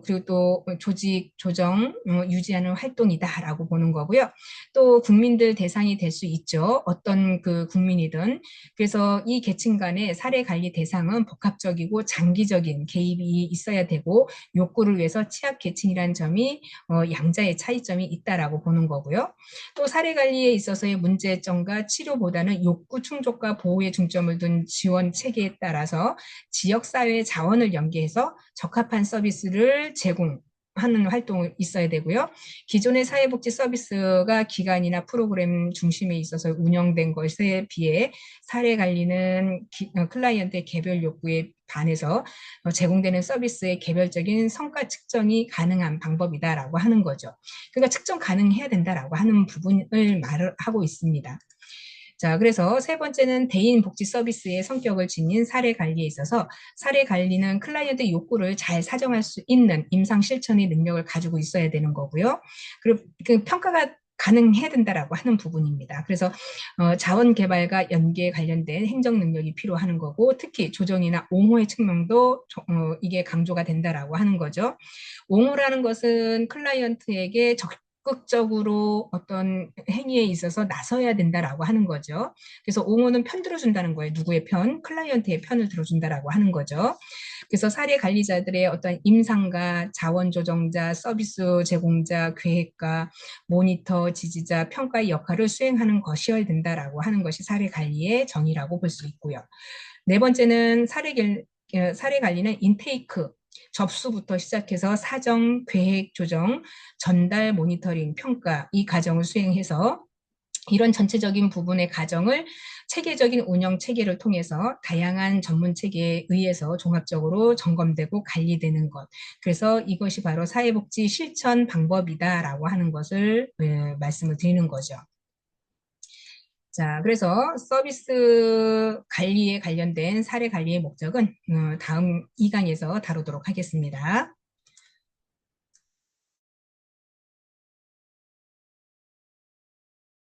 그리고 또 조직 조정 유지하는 활동이다라고 보는 거고요. 또 국민들 대상이 될 수 있죠. 어떤 그 국민이든. 그래서 이 계층 간의 사례 관리 대상은 복합적이고 장기적인 개입이 있어야 되고 욕구를 위해서 취약 계층이라는 점이 양자의 차이점이 있다라고 보는 거고요. 또 사례 관리에 있어서의 문제점과 치료보다는 욕구 충족과 보호에 중점을 둔 지원 체계에 따라서 지역사회의 자원을 연계해서 적합한 서비스를 제공하는 활동이 있어야 되고요. 기존의 사회복지 서비스가 기관이나 프로그램 중심에 있어서 운영된 것에 비해 사례 관리는 클라이언트의 개별 욕구에 반해서 제공되는 서비스의 개별적인 성과 측정이 가능한 방법이다라고 하는 거죠. 그러니까 측정 가능해야 된다라고 하는 부분을 말을 하고 있습니다. 자, 그래서 세 번째는 대인 복지 서비스의 성격을 지닌 사례 관리에 있어서 사례 관리는 클라이언트 욕구를 잘 사정할 수 있는 임상 실천의 능력을 가지고 있어야 되는 거고요. 그리고 그 평가가 가능해야 된다라고 하는 부분입니다. 그래서 자원 개발과 연계에 관련된 행정 능력이 필요하는 거고 특히 조정이나 옹호의 측면도 이게 강조가 된다라고 하는 거죠. 옹호라는 것은 클라이언트에게 적극적으로 어떤 행위에 있어서 나서야 된다라고 하는 거죠. 그래서 옹호는 편 들어준다는 거예요. 누구의 편? 클라이언트의 편을 들어준다라고 하는 거죠. 그래서 사례 관리자들의 어떤 임상가, 자원 조정자, 서비스 제공자, 계획가, 모니터, 지지자, 평가의 역할을 수행하는 것이어야 된다라고 하는 것이 사례 관리의 정의라고 볼 수 있고요. 네 번째는 사례 관리는 인테이크, 접수부터 시작해서 사정, 계획, 조정, 전달, 모니터링, 평가 이 과정을 수행해서 이런 전체적인 부분의 과정을 체계적인 운영 체계를 통해서 다양한 전문 체계에 의해서 종합적으로 점검되고 관리되는 것. 그래서 이것이 바로 사회복지 실천 방법이다라고 하는 것을 말씀을 드리는 거죠. 자, 그래서 서비스 관리에 관련된 사례 관리의 목적은 다음 2강에서 다루도록 하겠습니다.